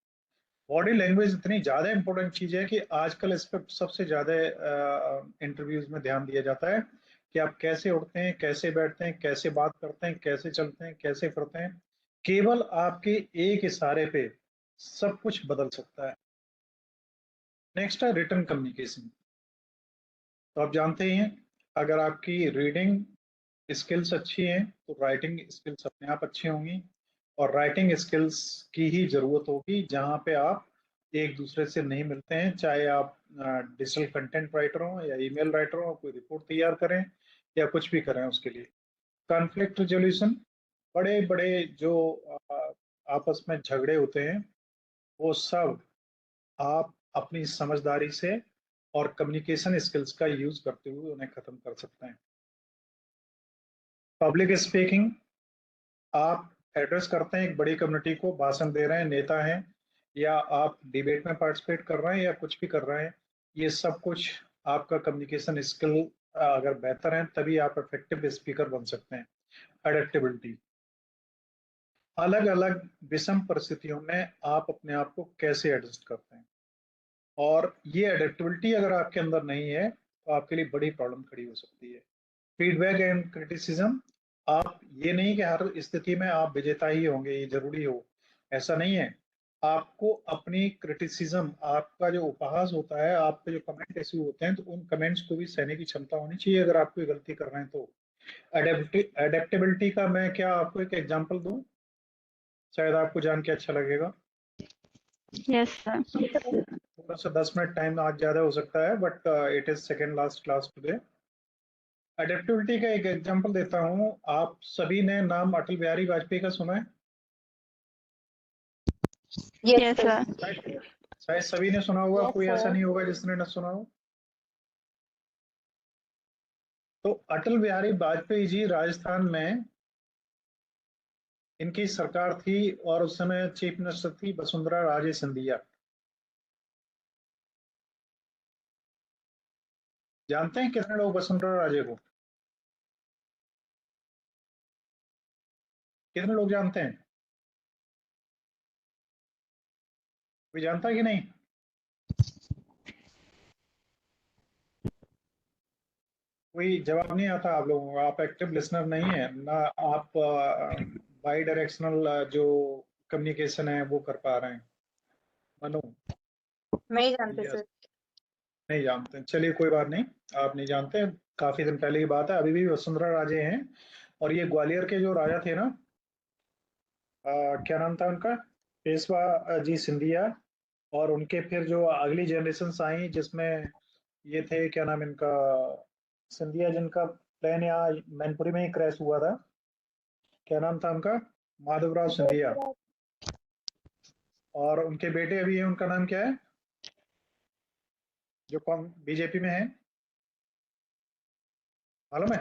बॉडी लैंग्वेज इतनी ज्यादा इंपॉर्टेंट चीज है कि आजकल इस पर सबसे ज्यादा इंटरव्यूज में ध्यान दिया जाता है कि आप कैसे उठते हैं, कैसे बैठते हैं, कैसे बात करते हैं, कैसे चलते हैं, कैसे फिरते हैं। केवल आपके एक इशारे पे सब कुछ बदल सकता है। नेक्स्ट है रिटन कम्युनिकेशन। तो आप जानते ही हैं, अगर आपकी रीडिंग स्किल्स अच्छी हैं तो राइटिंग स्किल्स अपने आप अच्छी होंगी, और राइटिंग स्किल्स की ही जरूरत होगी जहां पे आप एक दूसरे से नहीं मिलते हैं, चाहे आप डिजिटल कंटेंट राइटर हो या ईमेल राइटर हो, कोई रिपोर्ट तैयार करें या कुछ भी करें उसके लिए। कॉन्फ्लिक्ट रिजोल्यूशन, बड़े बड़े जो आपस में झगड़े होते हैं वो सब आप अपनी समझदारी से और कम्युनिकेशन स्किल्स का यूज करते हुए उन्हें खत्म कर सकते हैं। पब्लिक स्पीकिंग, आप एड्रेस करते हैं एक बड़ी कम्युनिटी को, भाषण दे रहे हैं, नेता हैं, या आप डिबेट में पार्टिसिपेट कर रहे हैं या कुछ भी कर रहे हैं, ये सब कुछ आपका कम्युनिकेशन स्किल अगर बेहतर है तभी आप इफेक्टिव स्पीकर बन सकते हैं। अडेप्टेबिलिटी, अलग अलग विषम परिस्थितियों में आप अपने आप को कैसे एडजस्ट करते हैं, और ये अडेप्टेबिलिटी अगर आपके अंदर नहीं है तो आपके लिए बड़ी प्रॉब्लम खड़ी हो सकती है। फीडबैक एंड क्रिटिसिज्म, आप ये नहीं कि हर स्थिति में आप विजेता ही होंगे, ये जरूरी हो, ऐसा नहीं है। आपको अपनी क्रिटिसिज्म, आपका जो उपहास होता है, आपके जो कमेंट इश्यू होते हैं, तो उन कमेंट्स को भी सहने की क्षमता होनी चाहिए अगर आप कोई गलती कर रहे हैं तो। अडेप्टेबिलिटी का मैं क्या आपको एक एग्जांपल दूं, शायद आपको जान के अच्छा लगेगा। Yes sir. थोड़ा सा 10 मिनट टाइम आज ज्यादा हो सकता है, but it is second last class today. Adaptivity का एक एग्जांपल देता हूं। आप सभी ने नाम अटल बिहारी वाजपेयी का सुना है? Yes sir. शायद सभी ने सुना होगा, Yes, कोई ऐसा sir. नहीं होगा जिसने न सुना हो। तो अटल बिहारी वाजपेयी जी राजस्थान में, इनकी सरकार थी और उस समय चीफ मिनिस्टर थी वसुंधरा राजे सिंधिया। जानते हैं कितने लोग वसुंधरा राजे को? कितने लोग जानते हैं? कोई जानता है कि नहीं? कोई जवाब नहीं आता आप लोगों को? आप एक्टिव लिसनर नहीं है ना, आप बाई डायरेक्शनल जो कम्युनिकेशन है वो कर पा रहे हैं। मनु? नहीं जानते Yes. सर। नहीं जानते, चलिए कोई बात नहीं, आप नहीं जानते, काफी दिन पहले की बात है, अभी भी वसुंधरा राजे हैं। और ये ग्वालियर के जो राजा थे ना, क्या नाम था उनका, पेशवा जी सिंधिया, और उनके फिर जो अगली जनरेशन आई जिसमें ये थे, क्या नाम इनका, सिंधिया जिनका प्लेन यहाँ मैनपुरी में ही क्रैश हुआ था, क्या नाम था उनका, माधवराव सिंधिया। और उनके बेटे अभी हैं, उनका नाम क्या है, जो कौन बीजेपी में है, मालूम है?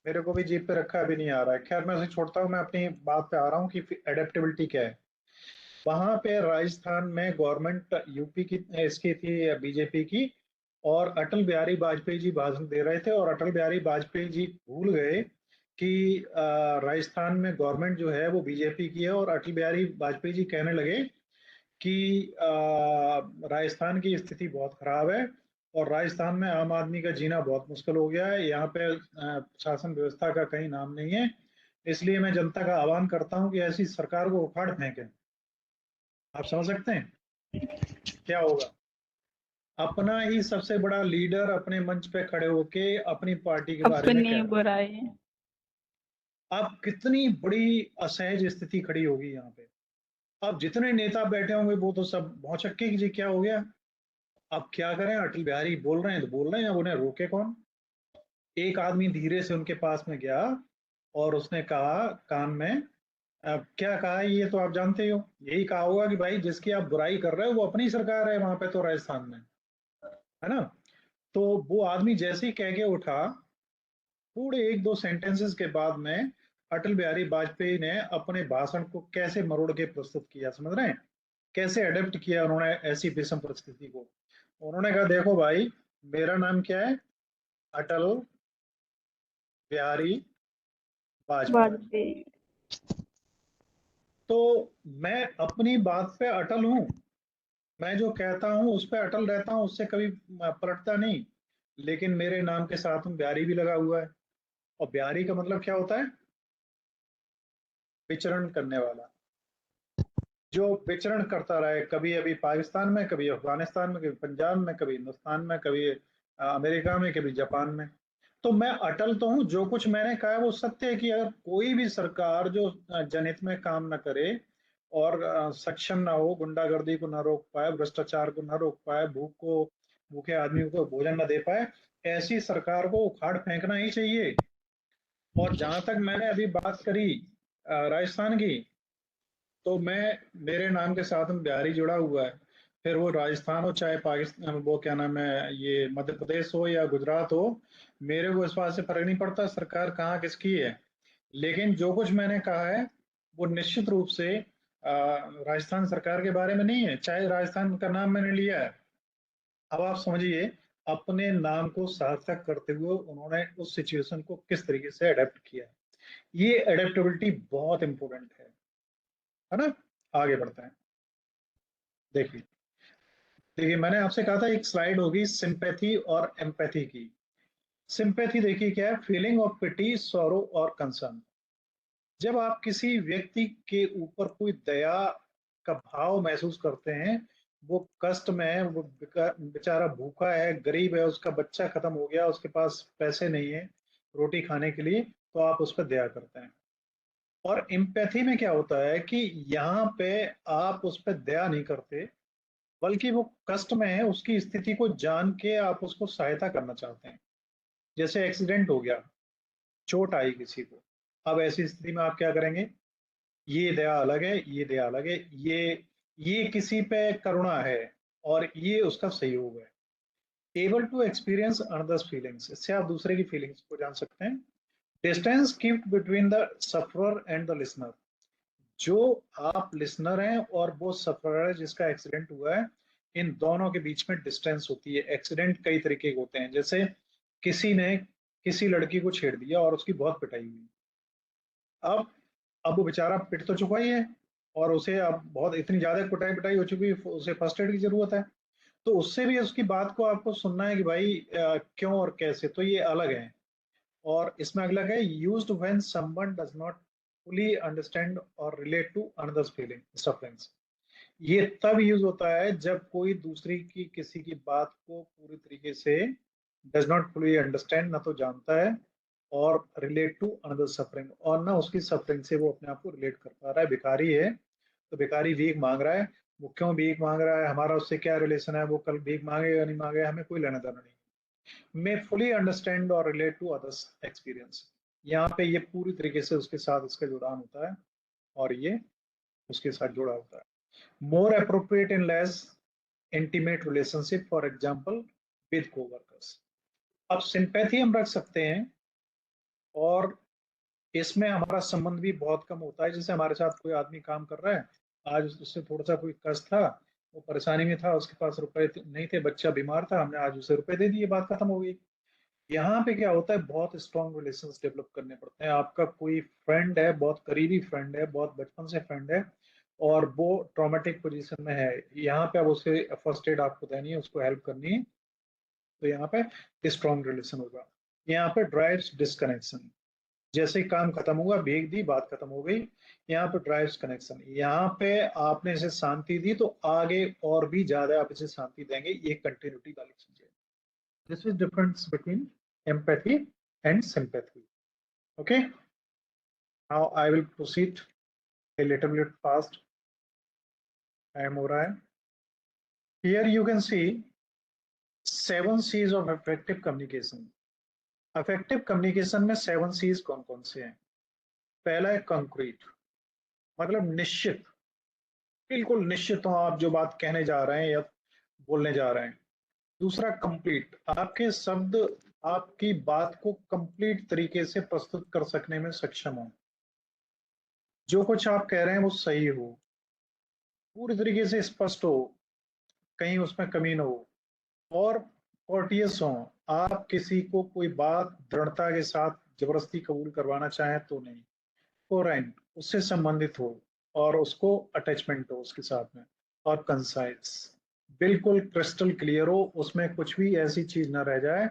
मेरे को भी जीप पे रखा अभी नहीं आ रहा है। खैर मैं उसे छोड़ता हूँ, मैं अपनी बात पे आ रहा हूँ कि एडेप्टेबिलिटी क्या है। वहां पे राजस्थान में गवर्नमेंट यूपी की इसकी थी, बीजेपी की, और अटल बिहारी वाजपेयी जी भाषण दे रहे थे, और अटल बिहारी वाजपेयी जी भूल गए कि राजस्थान में गवर्नमेंट जो है वो बीजेपी की है, और अटल बिहारी वाजपेयी जी कहने लगे कि राजस्थान की स्थिति बहुत खराब है, और राजस्थान में आम आदमी का जीना बहुत मुश्किल हो गया है, यहाँ पे शासन व्यवस्था का कहीं नाम नहीं है, इसलिए मैं जनता का आह्वान करता हूँ कि ऐसी सरकार को उखाड़ फेंकें। आप समझ सकते हैं क्या होगा? अपना ही सबसे बड़ा लीडर अपने मंच पे खड़े होके अपनी पार्टी के बारे में कह अपनी रहा है। बुराई। अब कितनी बड़ी असहज स्थिति खड़ी होगी यहाँ पे। अब जितने नेता बैठे होंगे वो तो सब भौचक्के कि जी क्या हो गया। अब क्या करें, अटल बिहारी बोल रहे हैं तो बोल रहे हैं, अब उन्हें रोके कौन? एक आदमी धीरे से उनके पास में गया और उसने कहा कान में अब क्या कहा है ये तो आप जानते हो, यही कहा होगा कि भाई जिसकी आप बुराई कर रहे हो वो अपनी सरकार है वहां पे, तो राजस्थान में, है ना। तो वो आदमी जैसे ही कह के उठा, पूरे एक दो सेंटेंसेस के बाद में अटल बिहारी वाजपेयी ने अपने भाषण को कैसे मरोड़ के प्रस्तुत किया, समझ रहे हैं, कैसे अडेप्ट किया उन्होंने ऐसी विषम परिस्थिति को। उन्होंने कहा देखो भाई, मेरा नाम क्या है, अटल बिहारी वाजपेयी। वाजपेयी। तो मैं अपनी बात पे अटल हूं, मैं जो कहता हूं उस पे अटल रहता हूं, उससे कभी पलटता नहीं। लेकिन मेरे नाम के साथ में बिहारी भी लगा हुआ है, और बिहारी का मतलब क्या होता है, विचरण करने वाला, जो विचरण करता रहे, कभी अभी पाकिस्तान में, कभी अफगानिस्तान में, कभी पंजाब में, कभी हिंदुस्तान में, कभी अमेरिका में, कभी जापान में। तो मैं अटल तो हूं, जो कुछ मैंने कहा है वो सत्य है कि अगर कोई भी सरकार जो जनहित में काम न करे और सक्षम ना हो, गुंडागर्दी को ना रोक पाए, भ्रष्टाचार को ना रोक पाए, भूखे आदमी को भोजन न दे पाए, ऐसी सरकार को उखाड़ फेंकना ही चाहिए। और जहां तक मैंने अभी बात करी राजस्थान की, तो मैं, मेरे नाम के साथ में बिहारी जुड़ा हुआ है, फिर वो राजस्थान हो चाहे पाकिस्तान, वो क्या नाम है, ये मध्य प्रदेश हो या गुजरात हो, मेरे को इस बात से फर्क नहीं पड़ता सरकार कहाँ किसकी है। लेकिन जो कुछ मैंने कहा है वो निश्चित रूप से राजस्थान सरकार के बारे में नहीं है, चाहे राजस्थान का नाम मैंने लिया है। अब आप समझिए, अपने नाम को सार्थक करते हुए उन्होंने उस सिचुएशन को किस तरीके से अडेप्ट किया है। ये अडेप्टेबिलिटी बहुत इंपॉर्टेंट है ना। आगे बढ़ते हैं। देखिए, देखिए मैंने आपसे कहा था एक स्लाइड होगी सिंपैथी और एम्पैथी की। सिंपैथी देखिए क्या है, फीलिंग ऑफ पिटी, सॉरो और कंसर्न। जब आप किसी व्यक्ति के ऊपर कोई दया का भाव महसूस करते हैं, वो कष्ट में है, वो बेचारा भूखा है, गरीब है, उसका बच्चा खत्म हो गया, उसके पास पैसे नहीं है रोटी खाने के लिए, तो आप उस पर दया करते हैं। और एम्पैथी में क्या होता है कि यहाँ पे आप उस पर दया नहीं करते, बल्कि वो कष्ट में है, उसकी स्थिति को जान के आप उसको सहायता करना चाहते हैं। जैसे एक्सीडेंट हो गया, चोट आई किसी को, अब ऐसी स्थिति में आप क्या करेंगे, ये दया अलग है, ये दया अलग है, ये किसी पे करुणा है और ये उसका सहयोग है। Able to experience another's feelings, इससे आप दूसरे की फीलिंग्स को जान सकते हैं। Distance kept between the sufferer and the listener, जो आप लिसनर हैं और वो सफरर है जिसका एक्सीडेंट हुआ है, इन दोनों के बीच में डिस्टेंस होती है। एक्सीडेंट कई तरीके के होते हैं, जैसे किसी ने किसी लड़की को छेड़ दिया और उसकी बहुत पिटाई हुई। अब अब वो बेचारा पिट तो चुका ही है, और उसे अब बहुत इतनी ज्यादा कुटाई पिटाई हो चुकी है, उसे फर्स्ट एड की जरूरत है। तो उससे भी उसकी बात को आपको सुनना है कि भाई क्यों और कैसे, तो ये अलग है। और इसमें अगला है, used when someone does not fully understand और relate to another's feeling sufferings. ये तब यूज होता है जब कोई दूसरी की किसी की बात को पूरी तरीके से डज नॉट फुली अंडरस्टैंड, ना तो जानता है, और रिलेट टू अनदर सफरिंग, और ना उसकी सफरिंग से वो अपने आप को रिलेट कर पा रहा है। भिखारी है तो भिखारी भीख मांग रहा है, वो क्यों भीख मांग रहा है, हमारा उससे क्या रिलेशन है, वो कल भीख मांगेगा नहीं मांगेगा, हमें कोई लेना देना नहीं। मे फुली अंडरस्टैंड और रिलेट टू अदर्स एक्सपीरियंस, यहाँ पे ये पूरी तरीके से उसके साथ इसका जुड़ाव होता है, और ये उसके साथ जुड़ा होता है। More appropriate in less intimate relationship, for example with coworkers. अब सिंपैथी हम रख सकते हैं, और इसमें हमारा संबंध भी बहुत कम होता है। जैसे हमारे साथ कोई आदमी काम कर रहा है, आज उससे थोड़ा सा कोई कष्ट था, वो परेशानी में था, उसके पास रुपए नहीं थे, बच्चा बीमार था, हमने आज उसे रुपए दे दिए, बात खत्म हो गई। यहाँ पे क्या होता है, बहुत स्ट्रॉन्ग रिलेशंस डेवलप करने पड़ते हैं। आपका कोई फ्रेंड है, बहुत करीबी फ्रेंड है, बहुत बचपन से फ्रेंड है, और वो ट्रॉमेटिक पोजीशन में है, यहाँ पे अब उसे फर्स्ट एड आपको देनी है, उसको हेल्प करनी है, तो यहाँ पे स्ट्रॉन्ग रिलेशन होगा। यहाँ पे ड्राइव्स डिस्कनेक्शन, जैसे ही काम खत्म हुआ, भीख दी, बात खत्म हो गई, यहाँ पे ड्राइव्स कनेक्शन। यहाँ पे आपने इसे शांति दी तो आगे और भी ज्यादा आप इसे शांति देंगे, ये कंटिन्यूटी वाली चीज है। This is difference between empathy and sympathy. Okay, now I will proceed a little bit fast, time हो रहा है। Here you can see 7 C's of effective communication. Effective communication में 7 C's कौन कौन से हैं। पहला है कंक्रीट, मतलब निश्चित, बिल्कुल निश्चित हो आप जो बात कहने जा रहे हैं या बोलने जा रहे हैं। दूसरा कंप्लीट, आपके शब्द आपकी बात को कंप्लीट तरीके से प्रस्तुत कर सकने में सक्षम हो, जो कुछ आप कह रहे हैं वो सही हो, पूरी तरीके से स्पष्ट हो, कहीं उसमें कमी न हो, और कोर्टियस हो। आप किसी को कोई बात दृढ़ता के साथ जबरदस्ती कबूल करवाना चाहें तो नहीं, कोरेंट उससे संबंधित हो और उसको अटैचमेंट हो उसके साथ में, और कंसाइज, बिल्कुल क्रिस्टल क्लियर हो, उसमें कुछ भी ऐसी चीज ना रह जाए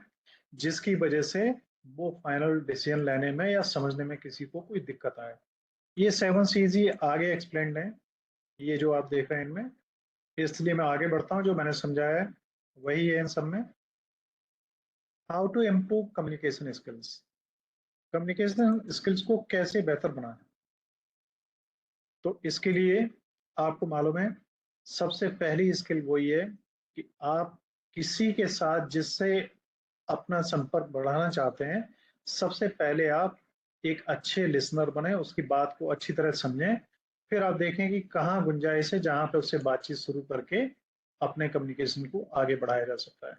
जिसकी वजह से वो फाइनल डिसीजन लेने में या समझने में किसी को कोई दिक्कत आए। ये 7 C's ही आगे एक्सप्लेन्ड है, ये जो आप देख रहे हैं इनमें, इसलिए मैं आगे बढ़ता हूँ। जो मैंने समझाया है वही है इन सब में। How to improve communication skills, communication skills को कैसे बेहतर बनाएं। तो इसके लिए आपको मालूम है सबसे पहली स्किल वही है कि आप किसी के साथ जिससे अपना संपर्क बढ़ाना चाहते हैं, सबसे पहले आप एक अच्छे लिसनर बने, उसकी बात को अच्छी तरह समझें, फिर आप देखें कि कहाँ गुंजाइश है जहां पे उससे बातचीत शुरू करके अपने कम्युनिकेशन को आगे बढ़ाया जा सकता है।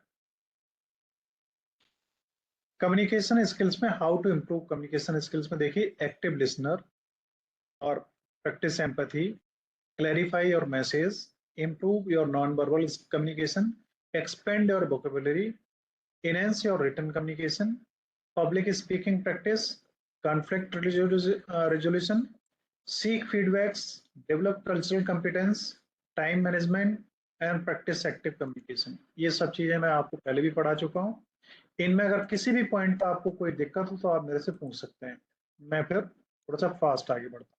कम्युनिकेशन स्किल्स में how to improve communication skills में देखिए, एक्टिव लिसनर और practice empathy, clarify your message, improve your non-verbal communication, expand your vocabulary, enhance your written communication, public speaking practice, conflict resolution, seek feedbacks, develop cultural competence, time management and practice active communication। ये सब चीजें मैं आपको पहले भी पढ़ा चुका हूँ। इनमें अगर किसी भी पॉइंट पर आपको कोई दिक्कत हो तो आप मेरे से पूछ सकते हैं, मैं फिर थोड़ा सा फास्ट आगे बढ़ता हूँ,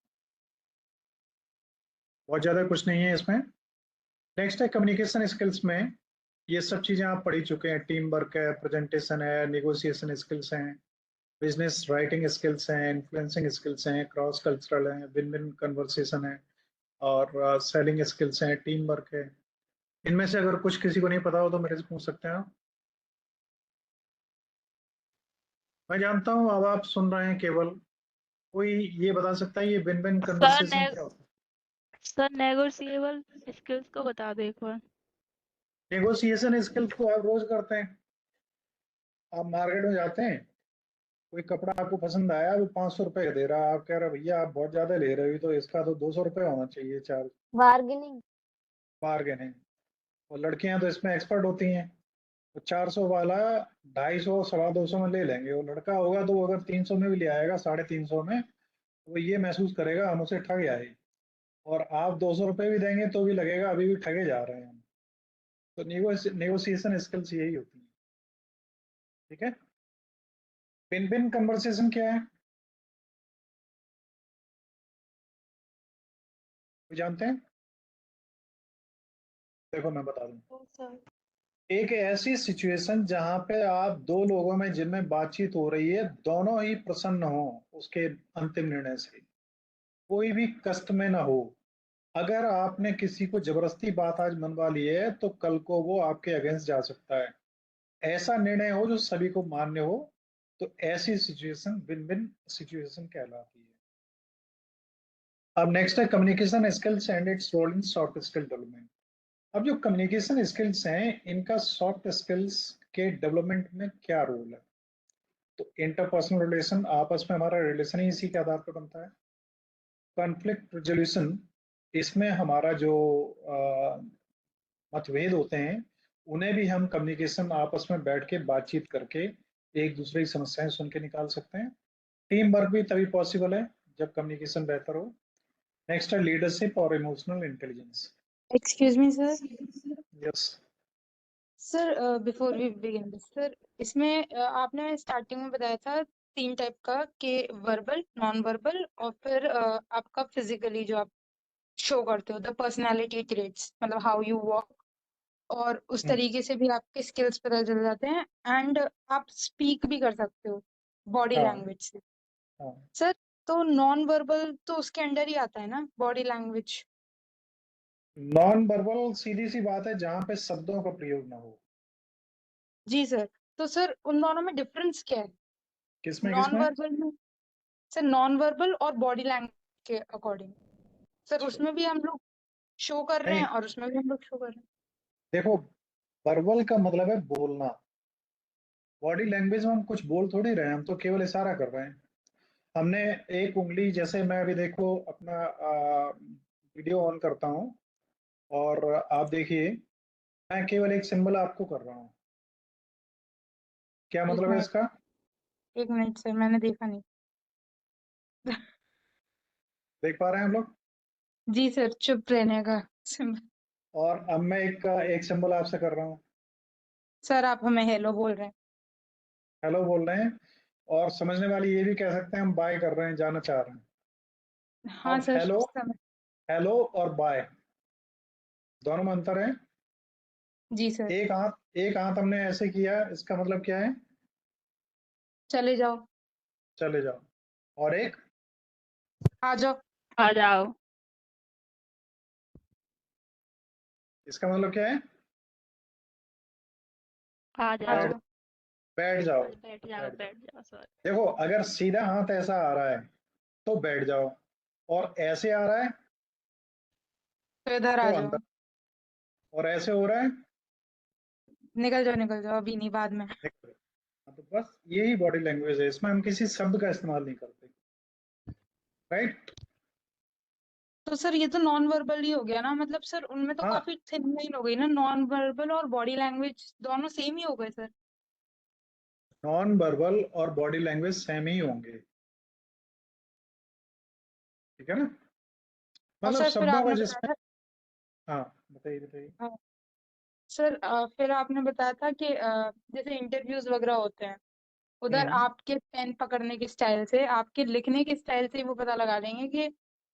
बहुत ज्यादा कुछ नहीं है इसमें। नेक्स्ट है कम्युनिकेशन स्किल्स में, ये सब चीजें आप पढ़ ही चुके हैं, टीम वर्क है, प्रेजेंटेशन है, नेगोशिएशन स्किल्स हैं, बिजनेस राइटिंग स्किल्स हैं, इन्फ्लुएंसिंग स्किल्स हैं, क्रॉस कल्चरल है, विन विन कन्वर्सेशन है, और सेलिंग स्किल्स हैं, टीम वर्क है। इनमें से अगर कुछ किसी को नहीं पता हो तो मेरे से पूछ सकते हैं आप। मैं जानता हूँ अब आप सुन रहे हैं केवल, कोई ये बता सकता है ये विन विन कन्वर्सेशन क्या होता है? सर नेगोशिएबल स्किल्स को बता दो एक बार। नेगोशिएशन स्किल्स को आप रोज करते हैं। आप मार्केट में जाते हैं, कोई कपड़ा आपको पसंद आया, वो 500 रुपए का दे रहा है, आप कह रहे हैं भैया आप बहुत ज्यादा ले रहे हो, तो इसका तो 200 रुपए होना चाहिए चार्ज। बार्गेनिंग। बार्गेनिंग, और लड़कियां तो इसमें एक्सपर्ट होती हैं, तो 400 वाला 250 250 में ले लेंगे। वो लड़का होगा तो वो अगर 300 में भी ले आएगा, 350 में, तो वो ये महसूस करेगा हम उसे ठग आए, और आप 200 रुपए भी देंगे तो भी लगेगा अभी भी ठगे जा रहे हैं हम। तो नेगोशिएशन स्किल्स यही होती है, ठीक है। विन विन कन्वर्सेशन क्या है, जानते हैं? देखो मैं बता दूं, एक ऐसी सिचुएशन जहां पे आप दो लोगों में जिनमें बातचीत हो रही है, दोनों ही प्रसन्न हो उसके अंतिम निर्णय से, कोई भी कष्ट में ना हो। अगर आपने किसी को जबरदस्ती बात आज मनवा ली है तो कल को वो आपके अगेंस्ट जा सकता है। ऐसा निर्णय हो जो सभी को मान्य हो, तो ऐसी सिचुएशन विन विन सिचुएशन कहलाती है। अब नेक्स्ट है communication skills and its role in soft skill development. अब जो कम्युनिकेशन स्किल्स हैं, इनका सॉफ्ट स्किल्स के डेवलपमेंट में क्या रोल है? तो इंटरपर्सनल रिलेशन, आपस में हमारा रिलेशन ही इसी के आधार पर बनता है। कॉन्फ्लिक्ट रिजोल्यूशन, इसमें हमारा जो मतभेद होते हैं उन्हें भी हम कम्युनिकेशन आपस में बैठ के बातचीत करके एक दूसरे की समस्याएं सुन के निकाल सकते हैं। टीम वर्क भी तभी पॉसिबल है जब कम्युनिकेशन बेहतर हो। नेक्स्ट है लीडरशिप और emotional intelligence. Excuse me, sir. Yes, Sir, before we begin this, sir, इसमें आपने स्टार्टिंग में बताया था 3 टाइप का, कि वर्बल, नॉन वर्बल, और फिर आपका फिजिकली जो आप शो करते हो, द पर्सनालिटी ट्रेट्स, मतलब हाउ यू वॉक, और उस तरीके से भी आपके स्किल्स पता चल जाते हैं, एंड आप स्पीक भी कर सकते हो बॉडी हाँ लैंग्वेज से। हाँ। सर, तो नॉन वर्बल तो उसके अंडर ही आता है ना, बॉडी लैंग्वेज? नॉन वर्बल सीधी सी बात है जहां पे शब्दों का प्रयोग ना हो। जी सर, तो सर उन दोनों में डिफरेंस क्या है? किसमें नॉन किसमें? वर्बल में, सर नॉन वर्बल और बॉडी लैंग्वेज के अकॉर्डिंग। सर उसमें भी हम लोग शो कर रहे नहीं, हैं और उसमें भी हम लोग शो कर रहे हैं। देखो, वर्बल का मतलब है बोलना। बॉडी लैंग्वेज में हम कुछ बोल थोड़ी रहे हैं, हम तो केवल इशारा कर रहे हैं। हमने एक उंगली, जैसे मैं अभी देखो अपना वीडियो ऑन करता हूँ और आप देखिए, मैं केवल एक सिंबल आपको कर रहा हूँ। क्या एक मतलब है मिनट, इसका? एक मिनट सर, मैंने देखा नहीं। देख पा रहे हैं हम लोग? जी सर, चुप रहने का सिंबल। और अब मैं एक सिंबल आपसे कर रहा हूँ, सर आप हमें हेलो बोल रहे हैं। हेलो बोल रहे हैं। और समझने वाली ये भी कह सकते हैं हम बाय कर रहे हैं, जाना चाह रहे हैं। हाँ अब सर, हेलो, समझ। हेलो और बाय दोनों में अंतर है। जी सर। एक हाथ हमने ऐसे किया, इसका मतलब क्या है? चले जाओ। चले जाओ। और एक, आ जाओ। आ जाओ। इसका मतलब क्या है? आ आ बैठ, जाओ। जाओ। बैठ जाओ। बैठ जाओ, बैठ जाओ। बैठ जाओ सॉरी। देखो, अगर सीधा हाथ ऐसा आ रहा है तो बैठ जाओ, और ऐसे आ रहा है तो इधर आ तो जाओ। अंदर, और ऐसे हो रहा है निकल जाओ, अभी नहीं, बाद में। निकल जाओ। हाँ, तो बस यही बॉडी लैंग्वेज है, इसमें हम किसी शब्द का इस्तेमाल नहीं करते। राइट? तो सर ये तो नॉन वर्बल ही हो गया ना, मतलब सर उनमें तो हाँ, काफी थिन लाइन हो गई ना, नॉन वर्बल और बॉडी लैंग्वेज दोनों सेम ही हो गए सर। नॉन वर्बल और बॉडी लैंग्वेज सेम ही होंगे, ठीक है ना? और मतलब सर फिर शब्दों का आपने जिसमें, बताया हाँ बताइए बताइए। था सर, फिर आपने बताया था कि जैसे इंटरव्यूज वगैरह होते हैं, उधर हम्म, आपके पेन पकड़ने के स्टाइल से, आपके लिखने के स्टाइल से वो पता लगा लेंगे कि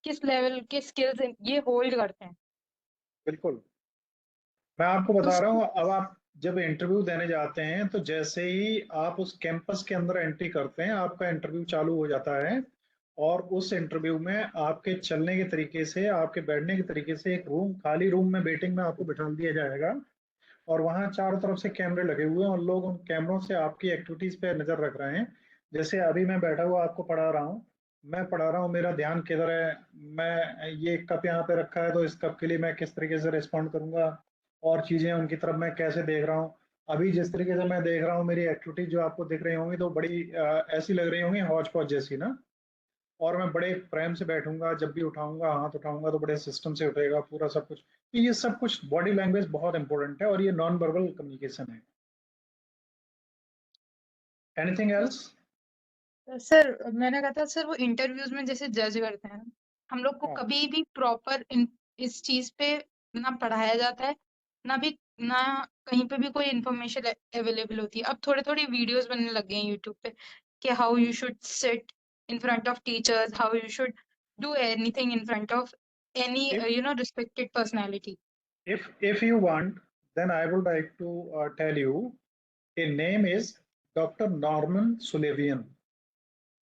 किस लेवल के स्किल्स ये होल्ड करते हैं। बिल्कुल। मैं आपको तो बता रहा सर, हूँ, अब आप जब इंटरव्यू देने जाते हैं तो जैसे ही आप उस कैंपस के अंदर एंट्री करते हैं, आपका इंटरव्यू चालू हो जाता है। और उस इंटरव्यू में आपके चलने के तरीके से, आपके बैठने के तरीके से, एक रूम, खाली रूम में वेटिंग में आपको बिठा दिया जाएगा। और वहाँ चारों तरफ से कैमरे लगे हुए हैं और लोग उन कैमरों से आपकी एक्टिविटीज पे नजर रख रहे हैं। जैसे अभी मैं बैठा हुआ आपको पढ़ा रहा हूँ, मैं पढ़ा रहा हूँ, मेरा ध्यान किधर है, मैं ये कप यहाँ पे रखा है तो इस कप के लिए मैं किस तरीके से रिस्पॉन्ड करूंगा, और चीजें उनकी तरफ मैं कैसे देख रहा हूँ। अभी जिस तरीके से मैं देख रहा हूँ, मेरी एक्टिविटी जो आपको दिख रही होंगी तो बड़ी ऐसी लग रही होंगी हौच पौच जैसी ना। और मैं बड़े प्रेम से बैठूंगा, जब भी उठाऊंगा, हाथ उठाऊंगा तो बड़े सिस्टम से उठेगा पूरा सब कुछ। तो ये सब कुछ बॉडी लैंग्वेज बहुत इंपॉर्टेंट है, और ये नॉन वर्बल कम्युनिकेशन है। Anything else? सर मैंने कहा था सर, वो इंटरव्यूज में जैसे जज करते हैं, हम लोग को हाँ, कभी भी प्रॉपर इस चीज पे ना पढ़ाया जाता है, ना भी ना कहीं पे भी कोई इन्फॉर्मेशन अवेलेबल होती है। अब थोड़े थोड़ी वीडियोस बनने लग गए हैं यूट्यूब पे कि how you should sit in front of teachers, how you should do anything in front of any if respected personality. if you want, then I would like to tell you, a name is Dr. Norman Sullivan.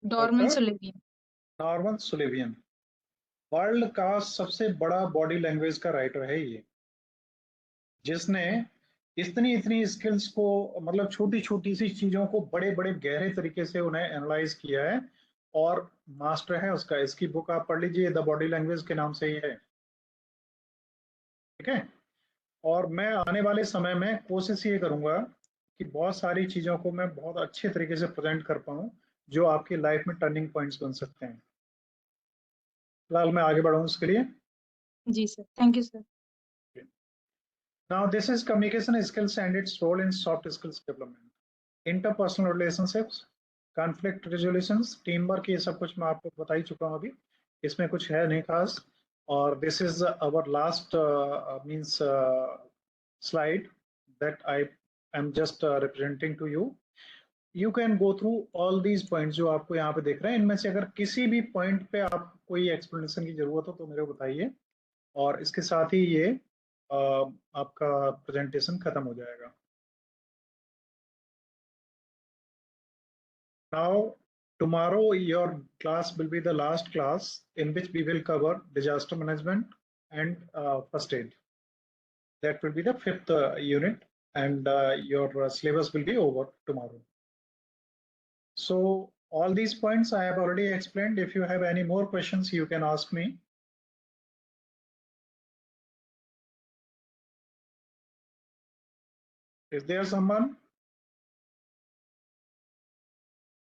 Dorman doctor Sullivan. Norman Sullivan world का सबसे बड़ा body language का writer है ये, जिसने इतनी इतनी skills को, मतलब छोटी छोटी सी चीजों को बड़े बड़े गहरे तरीके से उन्हें एनालाइज किया है। और मास्टर है उसका, इसकी बुक आप पढ़ लीजिए, द बॉडी लैंग्वेज के नाम से ही है। ठीक है? और मैं आने वाले समय में कोशिश ये करूंगा कि बहुत सारी चीजों को मैं बहुत अच्छे तरीके से प्रेजेंट कर पाऊँ, जो आपकी लाइफ में टर्निंग पॉइंट्स बन सकते हैं। फिलहाल मैं आगे बढ़ूँ उसके लिए। जी sir, thank you sir. Now, this is communication skills and its role in soft skills development. Interpersonal relationships, conflict resolutions, team work, ये सब कुछ मैं आपको बता ही चुका हूँ अभी, इसमें कुछ है नहीं खास। और this is our last means slide that I am just representing to you. You can go through all these points जो आपको यहाँ पे दिख रहे हैं, इनमें से अगर किसी भी पॉइंट पे आप कोई एक्सप्लेनेशन की जरूरत हो तो मेरे को बताइए, और इसके साथ ही ये आपका प्रेजेंटेशन खत्म हो जाएगा। Now, tomorrow your class will be the last class in which we will cover disaster management and first aid. That will be the fifth unit, and your syllabus will be over tomorrow. So all these points I have already explained. If you have any more questions, you can ask me. Is there someone?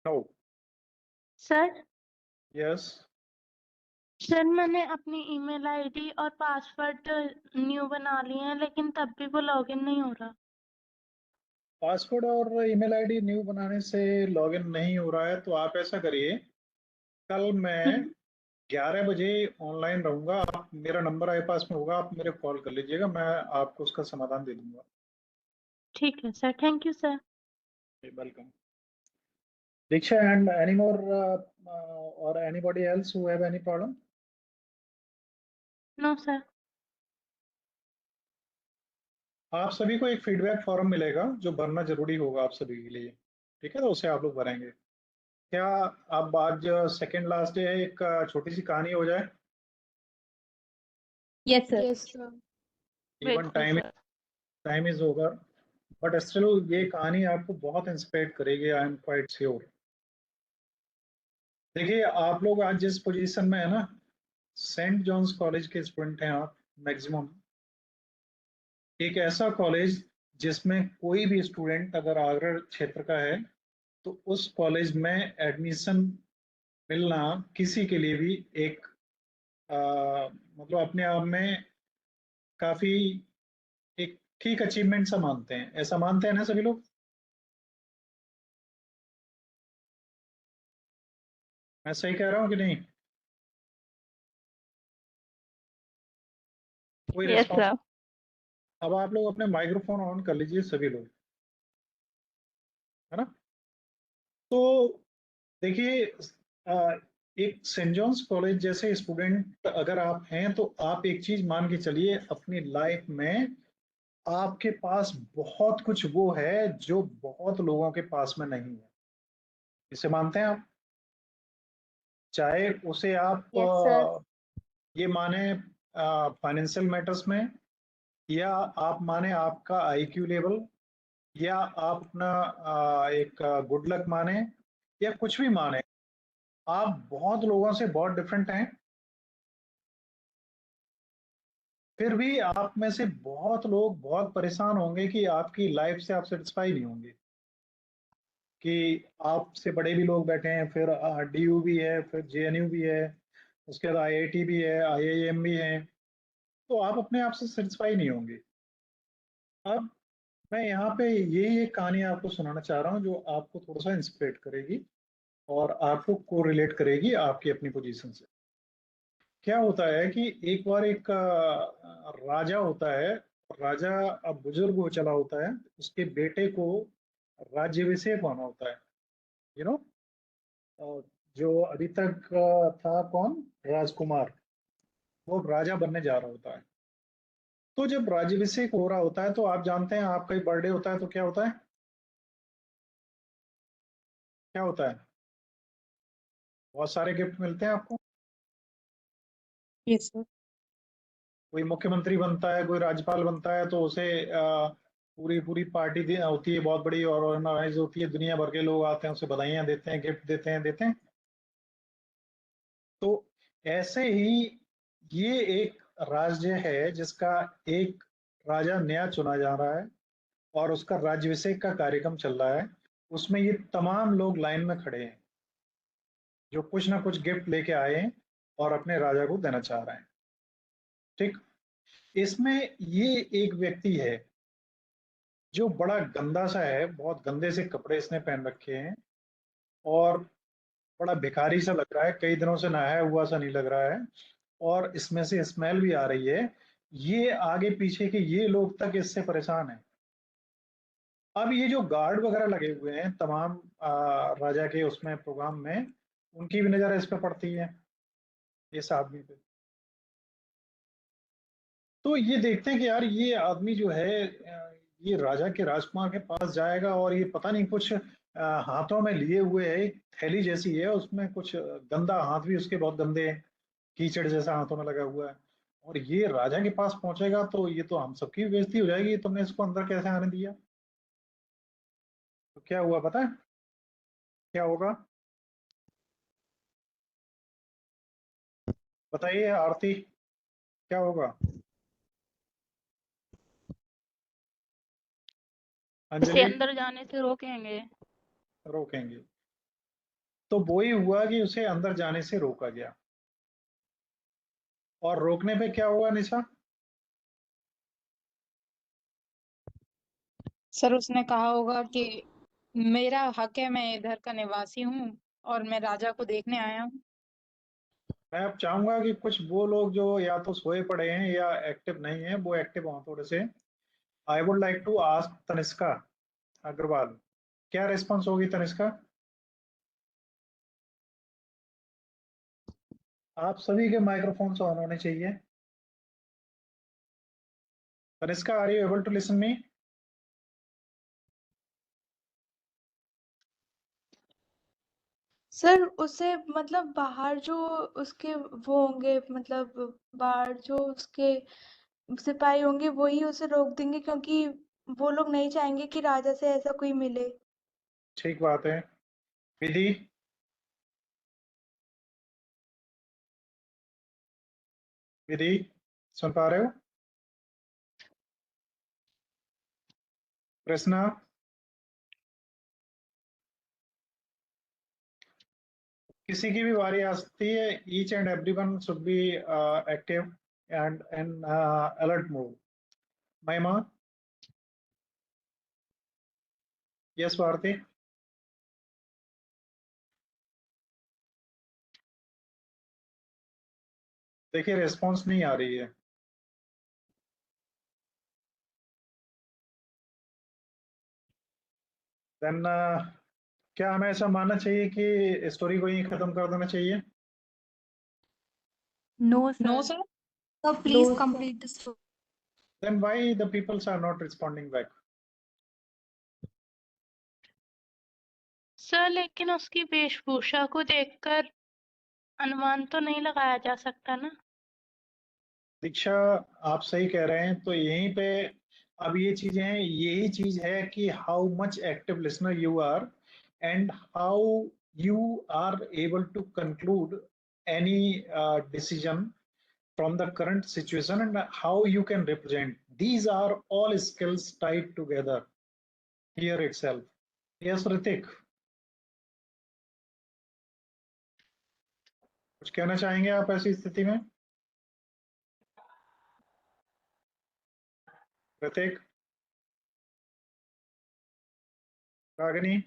No. Sir Yes. Sir मैंने अपनी email ID और password new बना लिए हैं लेकिन तब भी वो लॉगिन नहीं हो रहा। पासवर्ड और ईमेल आईडी न्यू बनाने से लॉगिन नहीं हो रहा है तो आप ऐसा करिए, कल मैं 11 बजे ऑनलाइन रहूंगा। आप, मेरा नंबर आपके पास में होगा, आप मेरे कॉल कर लीजिएगा, मैं आपको उसका समाधान दे दूंगा। ठीक है sir, thank you sir. Welcome. Diksha, and any more or anybody else who have any problem? No sir. आप सभी को एक फीडबैक फॉर्म मिलेगा जो भरना जरूरी होगा आप सभी के लिए, ठीक है? तो उसे आप लोग भरेंगे। क्या अब आज सेकेंड लास्ट डे है, एक छोटी सी कहानी हो जाए? Yes sir. Yes sir. Even बिल्कुल sir. Time is over, but still ये कहानी आपको बहुत इंस्पायर करेगी, आई एम क्वाइट श्योर। देखिए, आप लोग आज जिस पोजीशन में है ना, सेंट जॉन्स कॉलेज के स्टूडेंट हैं आप मैक्सिमम। एक ऐसा कॉलेज जिसमें कोई भी स्टूडेंट अगर आगरा क्षेत्र का है तो उस कॉलेज में एडमिशन मिलना किसी के लिए भी एक मतलब अपने आप में काफी एक ठीक अचीवमेंट सा मानते हैं, ऐसा मानते हैं ना सभी लोग? मैं सही कह रहा हूँ कि नहीं? कोई यस रिस्पॉन्स? सर। अब आप लोग अपने माइक्रोफोन ऑन कर लीजिए सभी लोग, है ना? तो देखिए, एक सेंट जॉन्स कॉलेज जैसे स्टूडेंट अगर आप हैं तो आप एक चीज मान के चलिए, अपनी लाइफ में आपके पास बहुत कुछ वो है जो बहुत लोगों के पास में नहीं है। इसे मानते हैं आप? चाहे उसे आप यस सर। ये माने फाइनेंशियल मैटर्स में, या आप माने आपका आईक्यू लेवल, या आप अपना एक गुड लक माने, या कुछ भी माने, आप बहुत लोगों से बहुत डिफरेंट हैं। फिर भी आप में से बहुत लोग बहुत परेशान होंगे कि आपकी लाइफ से आप सेटिस्फाई नहीं होंगे, कि आपसे बड़े भी लोग बैठे हैं, फिर डीयू भी है, फिर जेएनयू भी है, उसके बाद आईआईटी भी है, आईआईएम भी है, तो आप अपने आप से सेटिस्फाई नहीं होंगे। अब मैं यहाँ पे यही एक कहानी आपको सुनाना चाह रहा हूँ जो आपको थोड़ा सा इंस्पिरेट करेगी और आपको को रिलेट करेगी आपकी अपनी पोजीशन से। क्या होता है कि एक बार एक राजा होता है। राजा अब बुजुर्ग हो चला होता है, उसके बेटे को राज्याभिषेक होना होता है, यू नो। जो अभी तक था कौन, राजकुमार, वो अब राजा बनने जा रहा होता है। तो जब राज्याभिषेक हो रहा होता है तो आप जानते हैं, आपका ही बर्थडे होता है तो क्या होता है? क्या होता है? बहुत सारे गिफ्ट मिलते हैं आपको। Yes sir. कोई मुख्यमंत्री बनता है, कोई राज्यपाल बनता है तो उसे पूरी पूरी पार्टी होती है, बहुत बड़ी और ऑर्गेनाइज होती है, दुनिया भर के लोग आते हैं, उसे बधाइयां देते हैं, गिफ्ट देते हैं। तो ऐसे ही ये एक राज्य है जिसका एक राजा नया चुना जा रहा है और उसका राज्याभिषेक का कार्यक्रम चल रहा है। उसमें ये तमाम लोग लाइन में खड़े हैं जो कुछ ना कुछ गिफ्ट लेके आए हैं और अपने राजा को देना चाह रहे हैं, ठीक? इसमें ये एक व्यक्ति है जो बड़ा गंदा सा है, बहुत गंदे से कपड़े इसने पहन रखे हैं और बड़ा भिखारी सा लग रहा है, कई दिनों से नहाया हुआ सा नहीं लग रहा है, और इसमें से स्मेल भी आ रही है। ये आगे पीछे के ये लोग तक इससे परेशान हैं। अब ये जो गार्ड वगैरह लगे हुए हैं तमाम राजा के उसमें प्रोग्राम में, उनकी भी नजर इस पे पड़ती है, इस आदमी पे। तो ये देखते हैं कि यार ये आदमी जो है ये राजा के राजकुमार के पास जाएगा और ये पता नहीं कुछ हाथों में लिए हुए है, एक थैली जैसी है, उसमें कुछ गंदा, हाथ भी उसके बहुत गंदे हैं, कीचड़ जैसा हाथों में लगा हुआ है। और ये राजा के पास पहुंचेगा तो ये तो हम सबकी बेइज्जती हो जाएगी, तुमने इसको अंदर कैसे आने दिया। तो क्या हुआ पता है? क्या होगा बताइए आरती, क्या होगा? इसे अंजलि अंदर जाने से रोकेंगे। रोकेंगे, तो वो ही हुआ कि उसे अंदर जाने से रोका गया। और रोकने पे क्या हुआ निशा? सर उसने कहा होगा कि मेरा हक है, मैं इधर का निवासी हूँ और मैं राजा को देखने आया हूँ। मैं अब चाहूंगा कि कुछ वो लोग जो या तो सोए पड़े हैं या एक्टिव नहीं है वो एक्टिव हों थोड़े से। I would like to ask Tanishka Agrawal, क्या रिस्पॉन्स होगी तनिष्का? आप सभी के माइक्रोफोन्स ऑन होने चाहिए। Tanishka, are you able to listen me? Sir उसे मतलब बाहर जो उसके वो होंगे, मतलब बाहर जो उसके सिपाही होंगे वही उसे रोक देंगे, क्योंकि वो लोग नहीं चाहेंगे कि राजा से ऐसा कोई मिले। ठीक बात है। विधि? विधि सुन पा रहे हो? कृष्णा? किसी की भी बारी आ सकती है। Each and everyone should be active and in alert mode. महिमा? यस भारती? देखिए रिस्पॉन्स नहीं आ रही है। देन क्या हमें ऐसा मानना चाहिए कि स्टोरी को यहीं खत्म कर देना चाहिए? No no sir. Sir. So please complete the story. Then why the peoples are not responding back? Sir लेकिन उसकी वेशभूषा को देखकर अनुमान तो नहीं लगाया जा सकता ना। दीक्षा, आप सही कह रहे हैं। तो यहीं पे अब ये चीजें हैं, यही चीज है कि how much active listener you are and how you are able to conclude any decision from the current situation and how you can represent. These are all skills tied together here itself. Yes, Ritik, कुछ कहना चाहेंगे आप ऐसी स्थिति में? ऋतिक? रागिनी?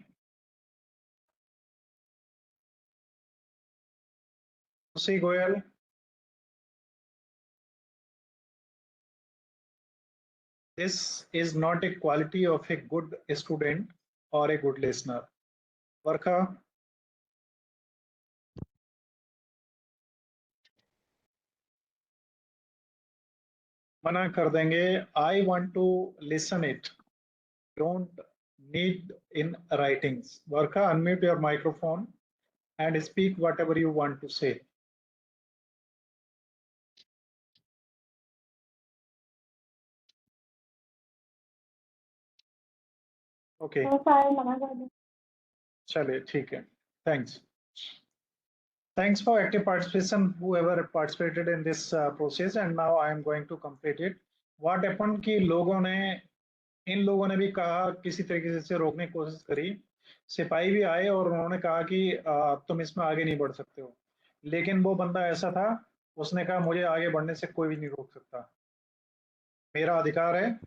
खुशी Goyal? This is not a quality of a good student or a good listener. Varkha? मना कर देंगे। I want to listen it. Don't need in writings. Varkha, unmute your microphone and speak whatever you want to say. Okay. चलिए ठीक है। Thanks. Thanks for active participation, whoever participated in this process, and now I am going to complete it. What happened कि लोगों ने, इन लोगों ने भी कहा, किसी तरीके से रोकने की कोशिश करी। सिपाही भी आए और उन्होंने कहा कि तुम इसमें आगे नहीं बढ़ सकते हो। लेकिन वो बंदा ऐसा था, उसने कहा मुझे आगे बढ़ने से कोई भी नहीं रोक सकता, मेरा अधिकार है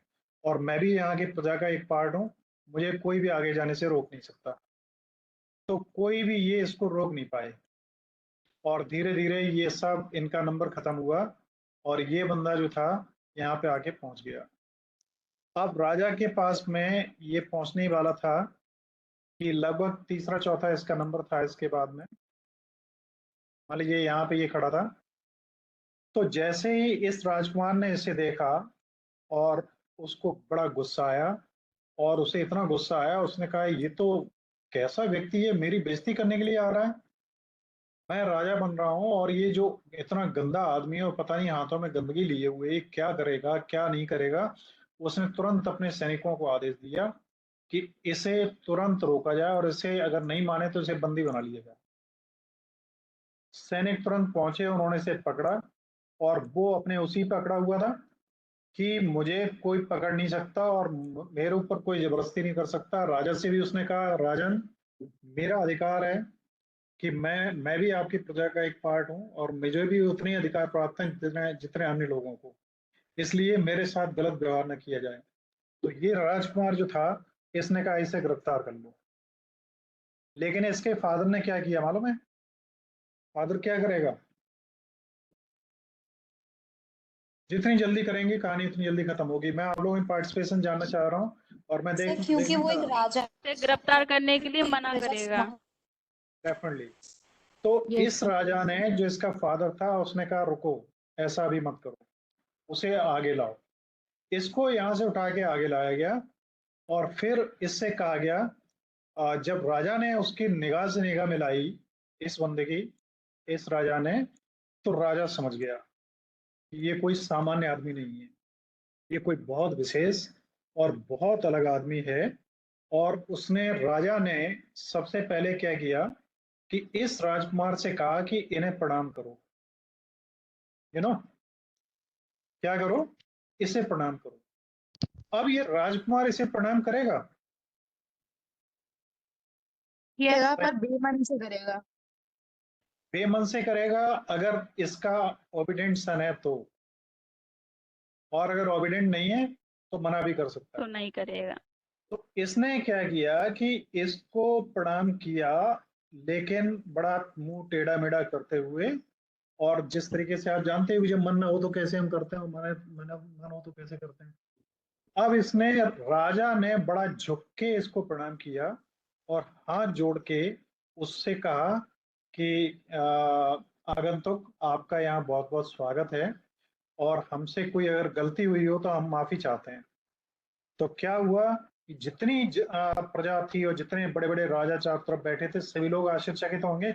और मैं भी यहाँ की प्रजा का एक पार्ट हूँ, मुझे कोई भी आगे जाने से रोक नहीं सकता। तो कोई भी ये इसको रोक नहीं पाए और धीरे धीरे ये सब इनका नंबर खत्म हुआ और ये बंदा जो था यहाँ पे आके पहुंच गया। अब राजा के पास में ये पहुंचने ही वाला था कि लगभग तीसरा चौथा इसका नंबर था। इसके बाद में मान लीजिए यहाँ पे ये खड़ा था, तो जैसे ही इस राजकुमार ने इसे देखा और उसको बड़ा गुस्सा आया और उसे इतना गुस्सा आया, उसने कहा ये तो कैसा व्यक्ति है, मेरी बेइज्जती करने के लिए आ रहा है। मैं राजा बन रहा हूँ और ये जो इतना गंदा आदमी है और पता नहीं हाथों में गंदगी लिए हुए क्या करेगा क्या नहीं करेगा। उसने तुरंत अपने सैनिकों को आदेश दिया कि इसे तुरंत रोका जाए और इसे अगर नहीं माने तो इसे बंदी बना लिया जाए। सैनिक तुरंत पहुंचे, उन्होंने इसे पकड़ा और वो अपने उसी पकड़ा हुआ था कि मुझे कोई पकड़ नहीं सकता और मेरे ऊपर कोई जबरदस्ती नहीं कर सकता। राजा से भी उसने कहा, राजन, मेरा अधिकार है कि मैं भी आपकी प्रजा का एक पार्ट हूँ और मुझे भी उतने अधिकार प्राप्त हैं जितने जितने अन्य लोगों को, इसलिए मेरे साथ गलत व्यवहार न किया जाए। तो ये राजकुमार जो था, इसने कहा इसे गिरफ्तार कर लो। लेकिन इसके फादर ने क्या किया मालूम है? फादर क्या करेगा? जितनी जल्दी करेंगे कहानी उतनी जल्दी खत्म होगी। मैं आप लोगों की पार्टिसिपेशन जानना चाह रहा हूँ और मैं सर क्योंकि वो एक राजा से गिरफ्तार करने के लिए मना प्रजा करेगा। डेफिनेटली। तो इस राजा ने, जो इसका फादर था, उसने कहा रुको, ऐसा भी मत करो, उसे आगे लाओ। इसको यहाँ से उठा के आगे लाया गया और फिर इससे कहा गया, जब राजा ने उसकी निगाह से निगाह मिलाई इस बंदे की, इस राजा ने, तो राजा समझ गया कि ये कोई सामान्य आदमी नहीं है, ये कोई बहुत विशेष और बहुत अलग आदमी है। और उसने, राजा ने सबसे पहले क्या किया कि इस राजकुमार से कहा कि इन्हें प्रणाम करो, क्या करो, इसे प्रणाम करो। अब ये राजकुमार इसे प्रणाम करेगा? करेगा पर बेमन से करेगा। बेमन से करेगा अगर इसका ओबिडेंट सन है तो, और अगर ओबिडेंट नहीं है तो मना भी कर सकता तो है। नहीं करेगा। तो इसने क्या किया कि इसको प्रणाम किया, लेकिन बड़ा मुंह टेढ़ा मेढ़ा करते हुए, और जिस तरीके से आप जानते हैं जब मन ना हो तो कैसे हम करते हैं, मन हो तो कैसे करते हैं। अब इसने, राजा ने बड़ा झुक के इसको प्रणाम किया और हाथ जोड़ के उससे कहा कि आगंतुक, आपका यहाँ बहुत बहुत स्वागत है और हमसे कोई अगर गलती हुई हो तो हम माफी चाहते हैं। तो क्या हुआ कि जितनी प्रजा थी और जितने बड़े बड़े राजा चारों तरफ बैठे थे, सभी लोग आश्चर्यचकित होंगे।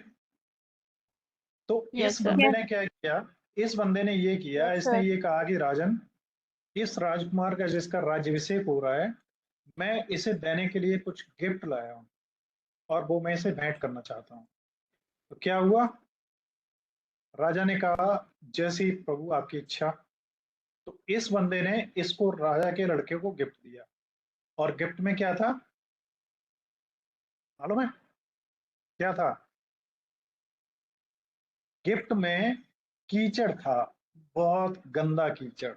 तो यस इस सर। बंदे ने क्या किया, इस बंदे ने ये किया, Yes, इसने sir. ये कहा कि राजन, इस राजकुमार का जिसका राज्यभिषेक हो रहा है, मैं इसे देने के लिए कुछ गिफ्ट लाया हूँ और वो मैं इसे भेंट करना चाहता हूँ। तो क्या हुआ, राजा ने कहा जैसी प्रभु आपकी इच्छा। तो इस बंदे ने इसको राजा के लड़के को गिफ्ट दिया, और गिफ्ट में क्या था मालूम है? क्या था? गिफ्ट में कीचड़ था, बहुत गंदा कीचड़।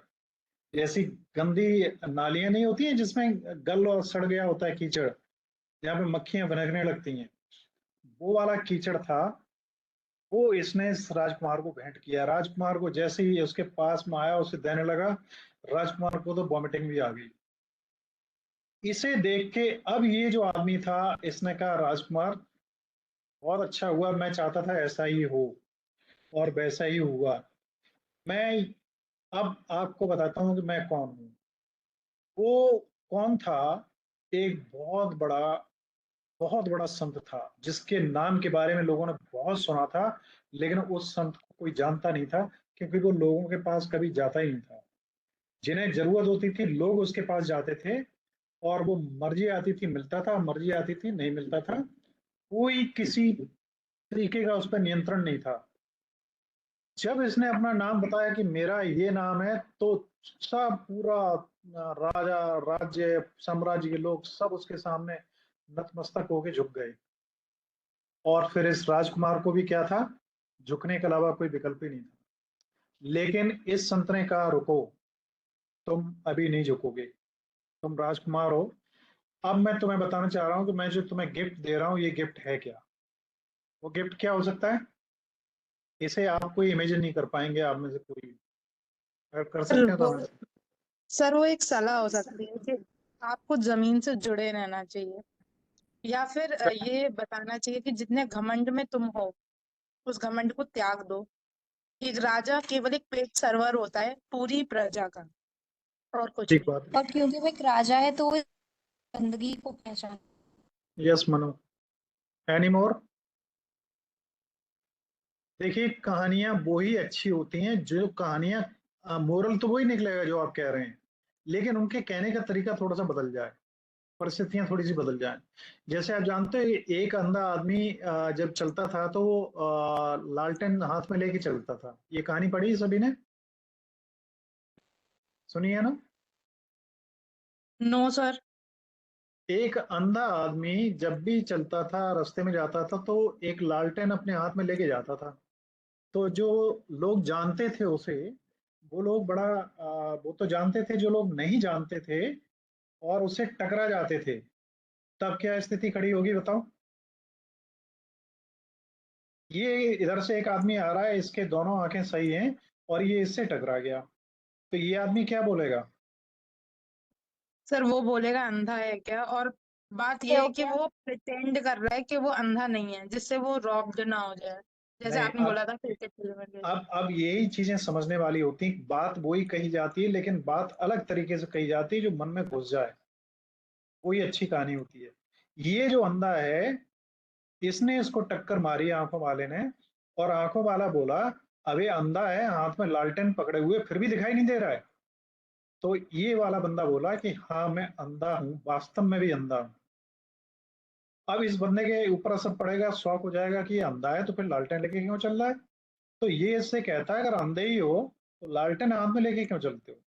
जैसी गंदी नालियां नहीं होती हैं जिसमें गल और सड़ गया होता है कीचड़, जहाँ पे मक्खियां भनकने लगती हैं, वो वाला कीचड़ था। वो इसने इस राजकुमार को भेंट किया। राजकुमार को जैसे ही उसके पास में आया, उसे देने लगा, राजकुमार को तो वॉमिटिंग भी आ गई। इसे देख के अब ये जो आदमी था, इसने कहा राजकुमार बहुत अच्छा हुआ, मैं चाहता था ऐसा ही हो, और वैसा ही हुआ। मैं अब आपको बताता हूँ कि मैं कौन हूँ। वो कौन था? एक बहुत बड़ा संत था, जिसके नाम के बारे में लोगों ने बहुत सुना था, लेकिन उस संत को कोई जानता नहीं था, क्योंकि वो लोगों के पास कभी जाता ही नहीं था। जिन्हें जरूरत होती थी लोग उसके पास जाते थे, और वो मर्जी आती थी मिलता था, मर्जी आती थी नहीं मिलता था। कोई किसी तरीके का उस पर नियंत्रण नहीं था। जब इसने अपना नाम बताया कि मेरा ये नाम है, तो सब पूरा राजा, राज्य, साम्राज्य के लोग सब उसके सामने नतमस्तक होके झुक गए। और फिर इस राजकुमार को भी क्या था, झुकने के अलावा कोई विकल्प ही नहीं था। लेकिन इस संत ने कहा रुको, तुम अभी नहीं झुकोगे, तुम राजकुमार हो। अब मैं तुम्हें बताना चाह रहा हूँ कि मैं जो तुम्हें गिफ्ट दे रहा हूँ, ये गिफ्ट है क्या। वो गिफ्ट क्या हो सकता है, इसे आप कोई इमेजिन नहीं कर पाएंगे, आप में से कोई अगर कर सकते हैं तो हमें। सर वो एक सलाह हो सकती है कि आपको जमीन से जुड़े रहना चाहिए, या फिर ये बताना चाहिए कि जितने घमंड में तुम हो उस घमंड को त्याग दो। एक राजा केवल एक पेट सर्वर होता है पूरी प्रजा का, और कुछ ठीक नहीं। बात। और क्योंकि वो एक राजा है तो वो गंदगी को पहचान। Yes Manu, any more? देखिए, कहानियां वो ही अच्छी होती हैं जो कहानियां, मोरल तो वही निकलेगा जो आप कह रहे हैं, लेकिन उनके कहने का तरीका थोड़ा सा बदल जाए, परिस्थितियां थोड़ी सी बदल जाएं। जैसे आप जानते हैं, एक अंधा आदमी जब चलता था तो वो लालटेन हाथ में लेके चलता था। ये कहानी पढ़ी सभी ने? सुनिए ना, नो सर। एक अंधा आदमी जब भी चलता था, रास्ते में जाता था, तो एक लालटेन अपने हाथ में लेके जाता था। तो जो लोग जानते थे उसे, वो लोग बड़ा वो तो जानते थे, जो लोग नहीं जानते थे और उससे टकरा जाते थे, तब क्या स्थिति खड़ी होगी बताओ। ये इधर से एक आदमी आ रहा है, इसके दोनों आंखें सही हैं और ये इससे टकरा गया, तो ये आदमी क्या बोलेगा? सर वो बोलेगा अंधा है क्या, और बात ये है कि वो प्रिटेंड कर रहा है कि वो अंधा नहीं है, जिससे वो रॉब्ड ना हो जाए, जैसे नहीं, आपने बोला था क्रिकेट फिल्म में। अब यही चीजें समझने वाली होती, बात वही कही जाती है, लेकिन बात अलग तरीके से कही जाती है जो मन में घुस जाए, वही अच्छी कहानी होती है। ये जो अंधा है, इसने इसको टक्कर मारी आंखों वाले ने, और आंखों वाला बोला अबे अंधा है, हाथ में लालटेन पकड़े हुए फिर भी दिखाई नहीं दे रहा है। तो ये वाला बंदा बोला कि हाँ मैं अंधा हूँ, वास्तव में भी अंधा हूँ। अब इस बंदे के ऊपर असर पड़ेगा, शौक हो जाएगा कि ये अंधा है तो फिर लालटेन लेके क्यों चल रहा है। तो ये इससे कहता है अगर अंधे ही हो तो लालटेन हाथ में लेके क्यों चलते हो।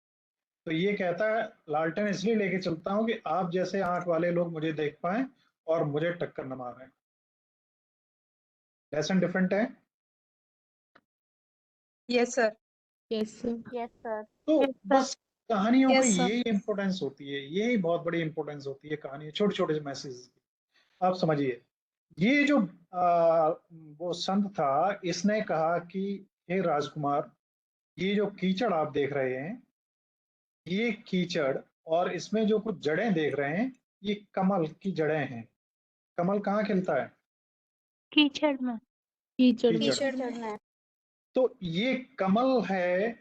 तो ये कहता है लालटेन इसलिए लेके चलता हूँ कि आप जैसे आंख वाले लोग मुझे देख पाए और मुझे टक्कर न मारे। लेसन डिफरेंट है। Yes sir. Yes sir. Yes sir. तो यस सर। बस कहानियों का यस सर। यही इंपॉर्टेंस होती है, यही बहुत बड़ी इंपॉर्टेंस होती है कहानी, छोटे छोटे से मैसेज। आप समझिए, ये जो वो संत था, इसने कहा कि हे राजकुमार, ये जो कीचड़ आप देख रहे हैं, ये कीचड़ और इसमें जो कुछ जड़ें देख रहे हैं, ये कमल की जड़ें हैं। कमल कहाँ खिलता है? कीचड़ में। कीचड़ में। कीचड़। टी-शर्ट में। कीचड़ में। तो ये कमल है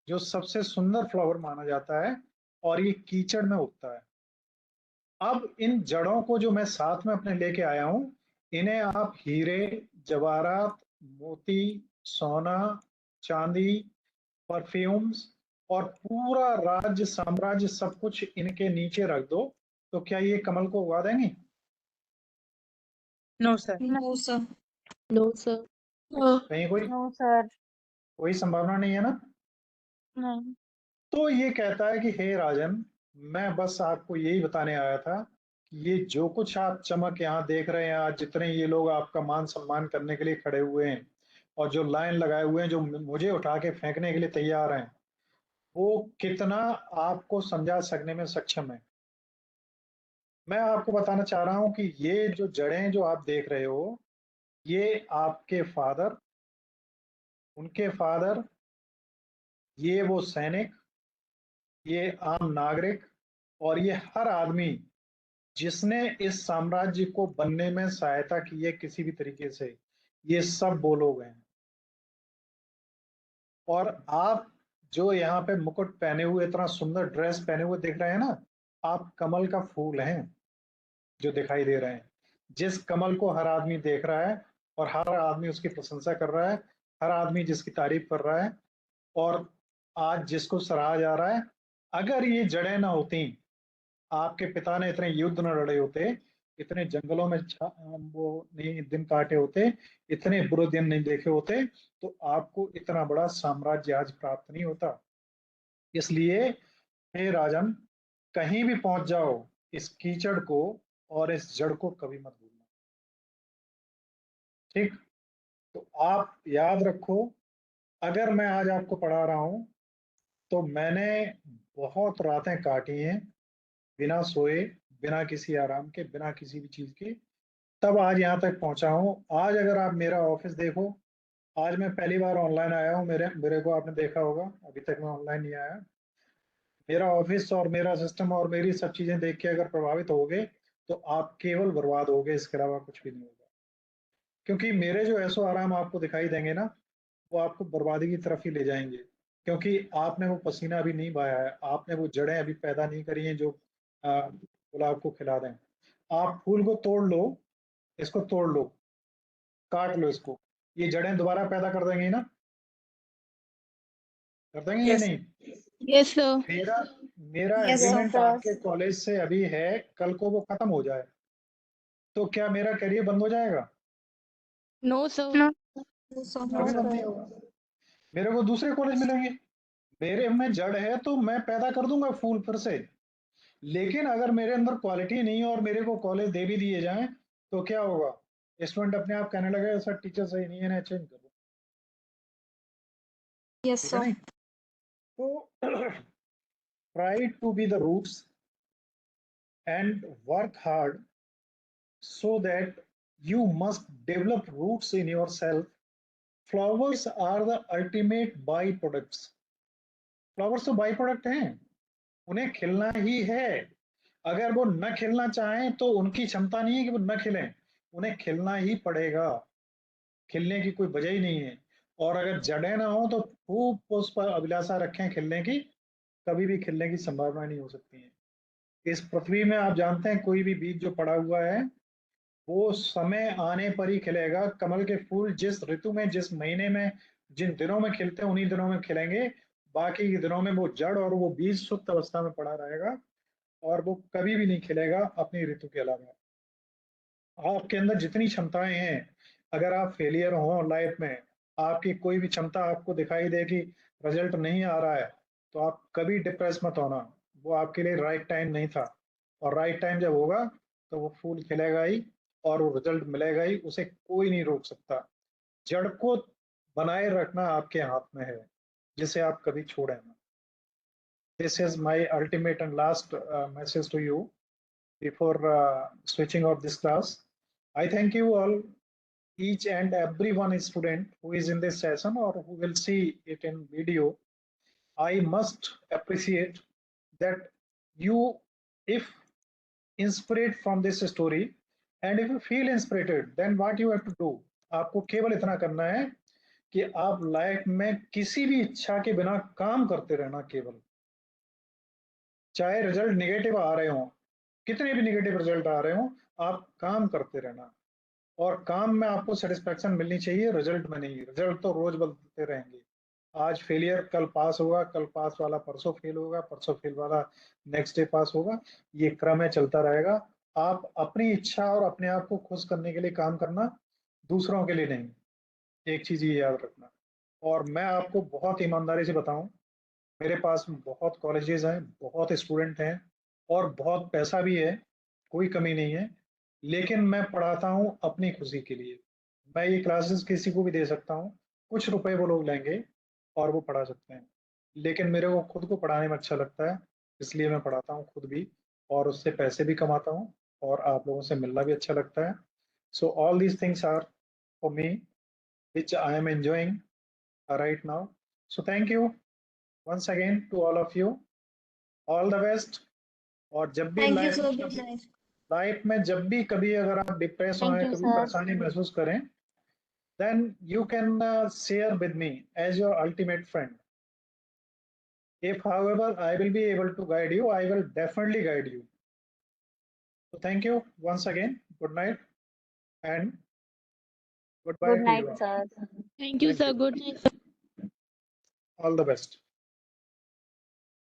जो सबसे सुंदर फ्लावर माना जाता है, और ये कीचड़ में उगता है। अब इन जड़ों को जो मैं साथ में अपने लेके आया हूं, इन्हें आप हीरे, जवाहरात, मोती, सोना, चांदी, परफ्यूम्स और पूरा राज्य साम्राज्य सब कुछ इनके नीचे रख दो, तो क्या ये कमल को उगा देंगे? No sir. No sir. No sir. कहीं नो सर। कोई संभावना नहीं है ना। नहीं। तो ये कहता है कि हे राजन, मैं बस आपको यही बताने आया था कि ये जो कुछ आप चमक यहाँ देख रहे हैं, आज जितने ये लोग आपका मान सम्मान करने के लिए खड़े हुए हैं और जो लाइन लगाए हुए हैं, जो मुझे उठा के फेंकने के लिए तैयार हैं, वो कितना आपको समझा सकने में सक्षम है। मैं आपको बताना चाह रहा हूं कि ये जो जड़ें जो आप देख रहे हो, ये आपके फादर, उनके फादर, ये वो सैनिक, ये आम नागरिक, और ये हर आदमी जिसने इस साम्राज्य को बनने में सहायता की है किसी भी तरीके से, ये सब वो लोग हैं। और आप जो यहाँ पे मुकुट पहने हुए, इतना सुंदर ड्रेस पहने हुए दिख रहे हैं ना, आप कमल का फूल हैं जो दिखाई दे रहे हैं। जिस कमल को हर आदमी देख रहा है और हर आदमी उसकी प्रशंसा कर रहा है, हर आदमी जिसकी तारीफ कर रहा है, और आज जिसको सराहा जा रहा है, अगर ये जड़ें ना होती, आपके पिता ने इतने युद्ध न लड़े होते, इतने जंगलों में वो नहीं दिन काटे होते, इतने बुरे दिन नहीं देखे होते, तो आपको इतना बड़ा साम्राज्य आज प्राप्त नहीं होता। इसलिए हे राजन, कहीं भी पहुंच जाओ, इस कीचड़ को और इस जड़ को कभी मत भूलना। ठीक? तो आप याद रखो, अगर मैं आज आपको पढ़ा रहा हूं तो मैंने बहुत रातें काटी हैं, बिना सोए, बिना किसी आराम के, बिना किसी भी चीज के, तब आज यहाँ तक पहुंचा हूँ। आज अगर आप मेरा ऑफिस देखो, आज मैं पहली बार ऑनलाइन आया हूँ, मेरे मेरे को आपने देखा होगा, अभी तक मैं ऑनलाइन नहीं आया। मेरा ऑफिस और मेरा सिस्टम और मेरी सब चीजें देख के अगर प्रभावित होगे तो आप केवल बर्बाद होगे, इसके अलावा कुछ भी नहीं होगा। क्योंकि मेरे जो ऐसो आराम आपको दिखाई देंगे ना, वो आपको बर्बादी की तरफ ही ले जाएंगे, क्योंकि आपने वो पसीना अभी नहीं बहाया है, आपने वो जड़ें अभी पैदा नहीं करी हैं जो गुलाब को खिला दें। आप फूल को तोड़ लो, इसको तोड़ लो, काट लो इसको, ये जड़ें दोबारा पैदा कर देंगी ना, कर देंगे या यस। नहीं? Yes sir. मेरा मेरा Yes, sir. एग्रीमेंट आपके कॉलेज से अभी है, कल को वो खत्म हो जाए तो क्या मेरा करियर बंद हो जाएगा? No sir. No, sir. कभी बंद नहीं होगा। मेरे को दूसरे कॉलेज मिलेंगे, मेरे में जड़ है तो मैं पैदा कर दूंगा फूल फिर से, लेकिन अगर मेरे अंदर क्वालिटी नहीं है और मेरे को कॉलेज दे भी दिए जाएं तो क्या होगा? स्टूडेंट अपने आप कहने लगे सर टीचर सही नहीं है, ना चेंज करो। यस ठीक है सर। नहीं? तो try to be the roots and work hard so that you must develop roots in yourself. Flowers are the ultimate byproducts. Flowers तो बाई प्रोडक्ट हैं, उन्हें खिलना ही है। अगर वो न खिलना चाहें तो उनकी क्षमता नहीं है कि वो न खिलें, उन्हें खिलना ही पड़ेगा। खिलने की कोई वजह ही नहीं है। और अगर जड़ें ना हो तो खूब पुष्प अभिलाषा रखें खिलने की, कभी भी खिलने की संभावना नहीं हो सकती है। इस पृथ्वी में आप जानते हैं कोई भी बीज जो पड़ा हुआ है वो समय आने पर ही खिलेगा। कमल के फूल जिस ऋतु में, जिस महीने में, जिन दिनों में खिलते हैं उन्हीं दिनों में खिलेंगे। बाकी के दिनों में वो जड़ और वो बीज सुप्त अवस्था में पड़ा रहेगा और वो कभी भी नहीं खिलेगा अपनी ऋतु के अलावा। आपके अंदर जितनी क्षमताएं हैं, अगर आप फेलियर हो लाइफ में, आपकी कोई भी क्षमता आपको दिखाई दे कि रिजल्ट नहीं आ रहा है, तो आप कभी डिप्रेस मत होना। वो आपके लिए राइट टाइम नहीं था, और राइट टाइम जब होगा तो वो फूल खिलेगा ही और वो रिजल्ट मिलेगा ही, उसे कोई नहीं रोक सकता। जड़ को बनाए रखना आपके हाथ में है, जिसे आप कभी छोड़ें ना। This is my ultimate and last message to you before switching off this class. I thank you all, each and every one student who is in this session or who will see it in video. I must appreciate that you, if inspired from this story, and if you feel inspired, then what you have to do, आपको केवल इतना करना है कि आप life में किसी भी इच्छा के बिना काम करते रहना। केवल चाहे रिजल्ट निगेटिव आ रहे हो, कितने भी निगेटिव रिजल्ट आ रहे हो, आप काम करते रहना। और काम में आपको सेटिस्फेक्शन मिलनी चाहिए, रिजल्ट में नहीं। रिजल्ट तो रोज बदलते रहेंगे। आज फेलियर, कल पास होगा, कल पास वाला परसों फेल होगा, परसों फेल वाला नेक्स्ट डे पास होगा। ये क्रम है, चलता रहेगा। आप अपनी इच्छा और अपने आप को खुश करने के लिए काम करना, दूसरों के लिए नहीं। एक चीज ये याद रखना। और मैं आपको बहुत ईमानदारी से बताऊं, मेरे पास बहुत कॉलेजेस हैं, बहुत स्टूडेंट हैं और बहुत पैसा भी है, कोई कमी नहीं है। लेकिन मैं पढ़ाता हूँ अपनी खुशी के लिए। मैं ये क्लासेस किसी को भी दे सकता हूँ, कुछ रुपए वो लोग लेंगे और वो पढ़ा सकते हैं। लेकिन मेरे को खुद को पढ़ाने में अच्छा लगता है, इसलिए मैं पढ़ाता हूँ खुद भी, और उससे पैसे भी कमाता हूँ और आप लोगों से मिलना भी अच्छा लगता है। So all these things are for me which I am enjoying right now. So thank you once again to all of you, all the best। और जब भी thank you life sir, good night. में जब भी कभी अगर आप depress हो, Thank you, कभी sir. परेशानी महसूस करें, then you can share with me as your ultimate friend. If however I will be able to guide you, I will definitely guide you. So thank you once again, good night and goodbye good to you night all. Sir. Thank you, Thank sir. you, Good night. all the best।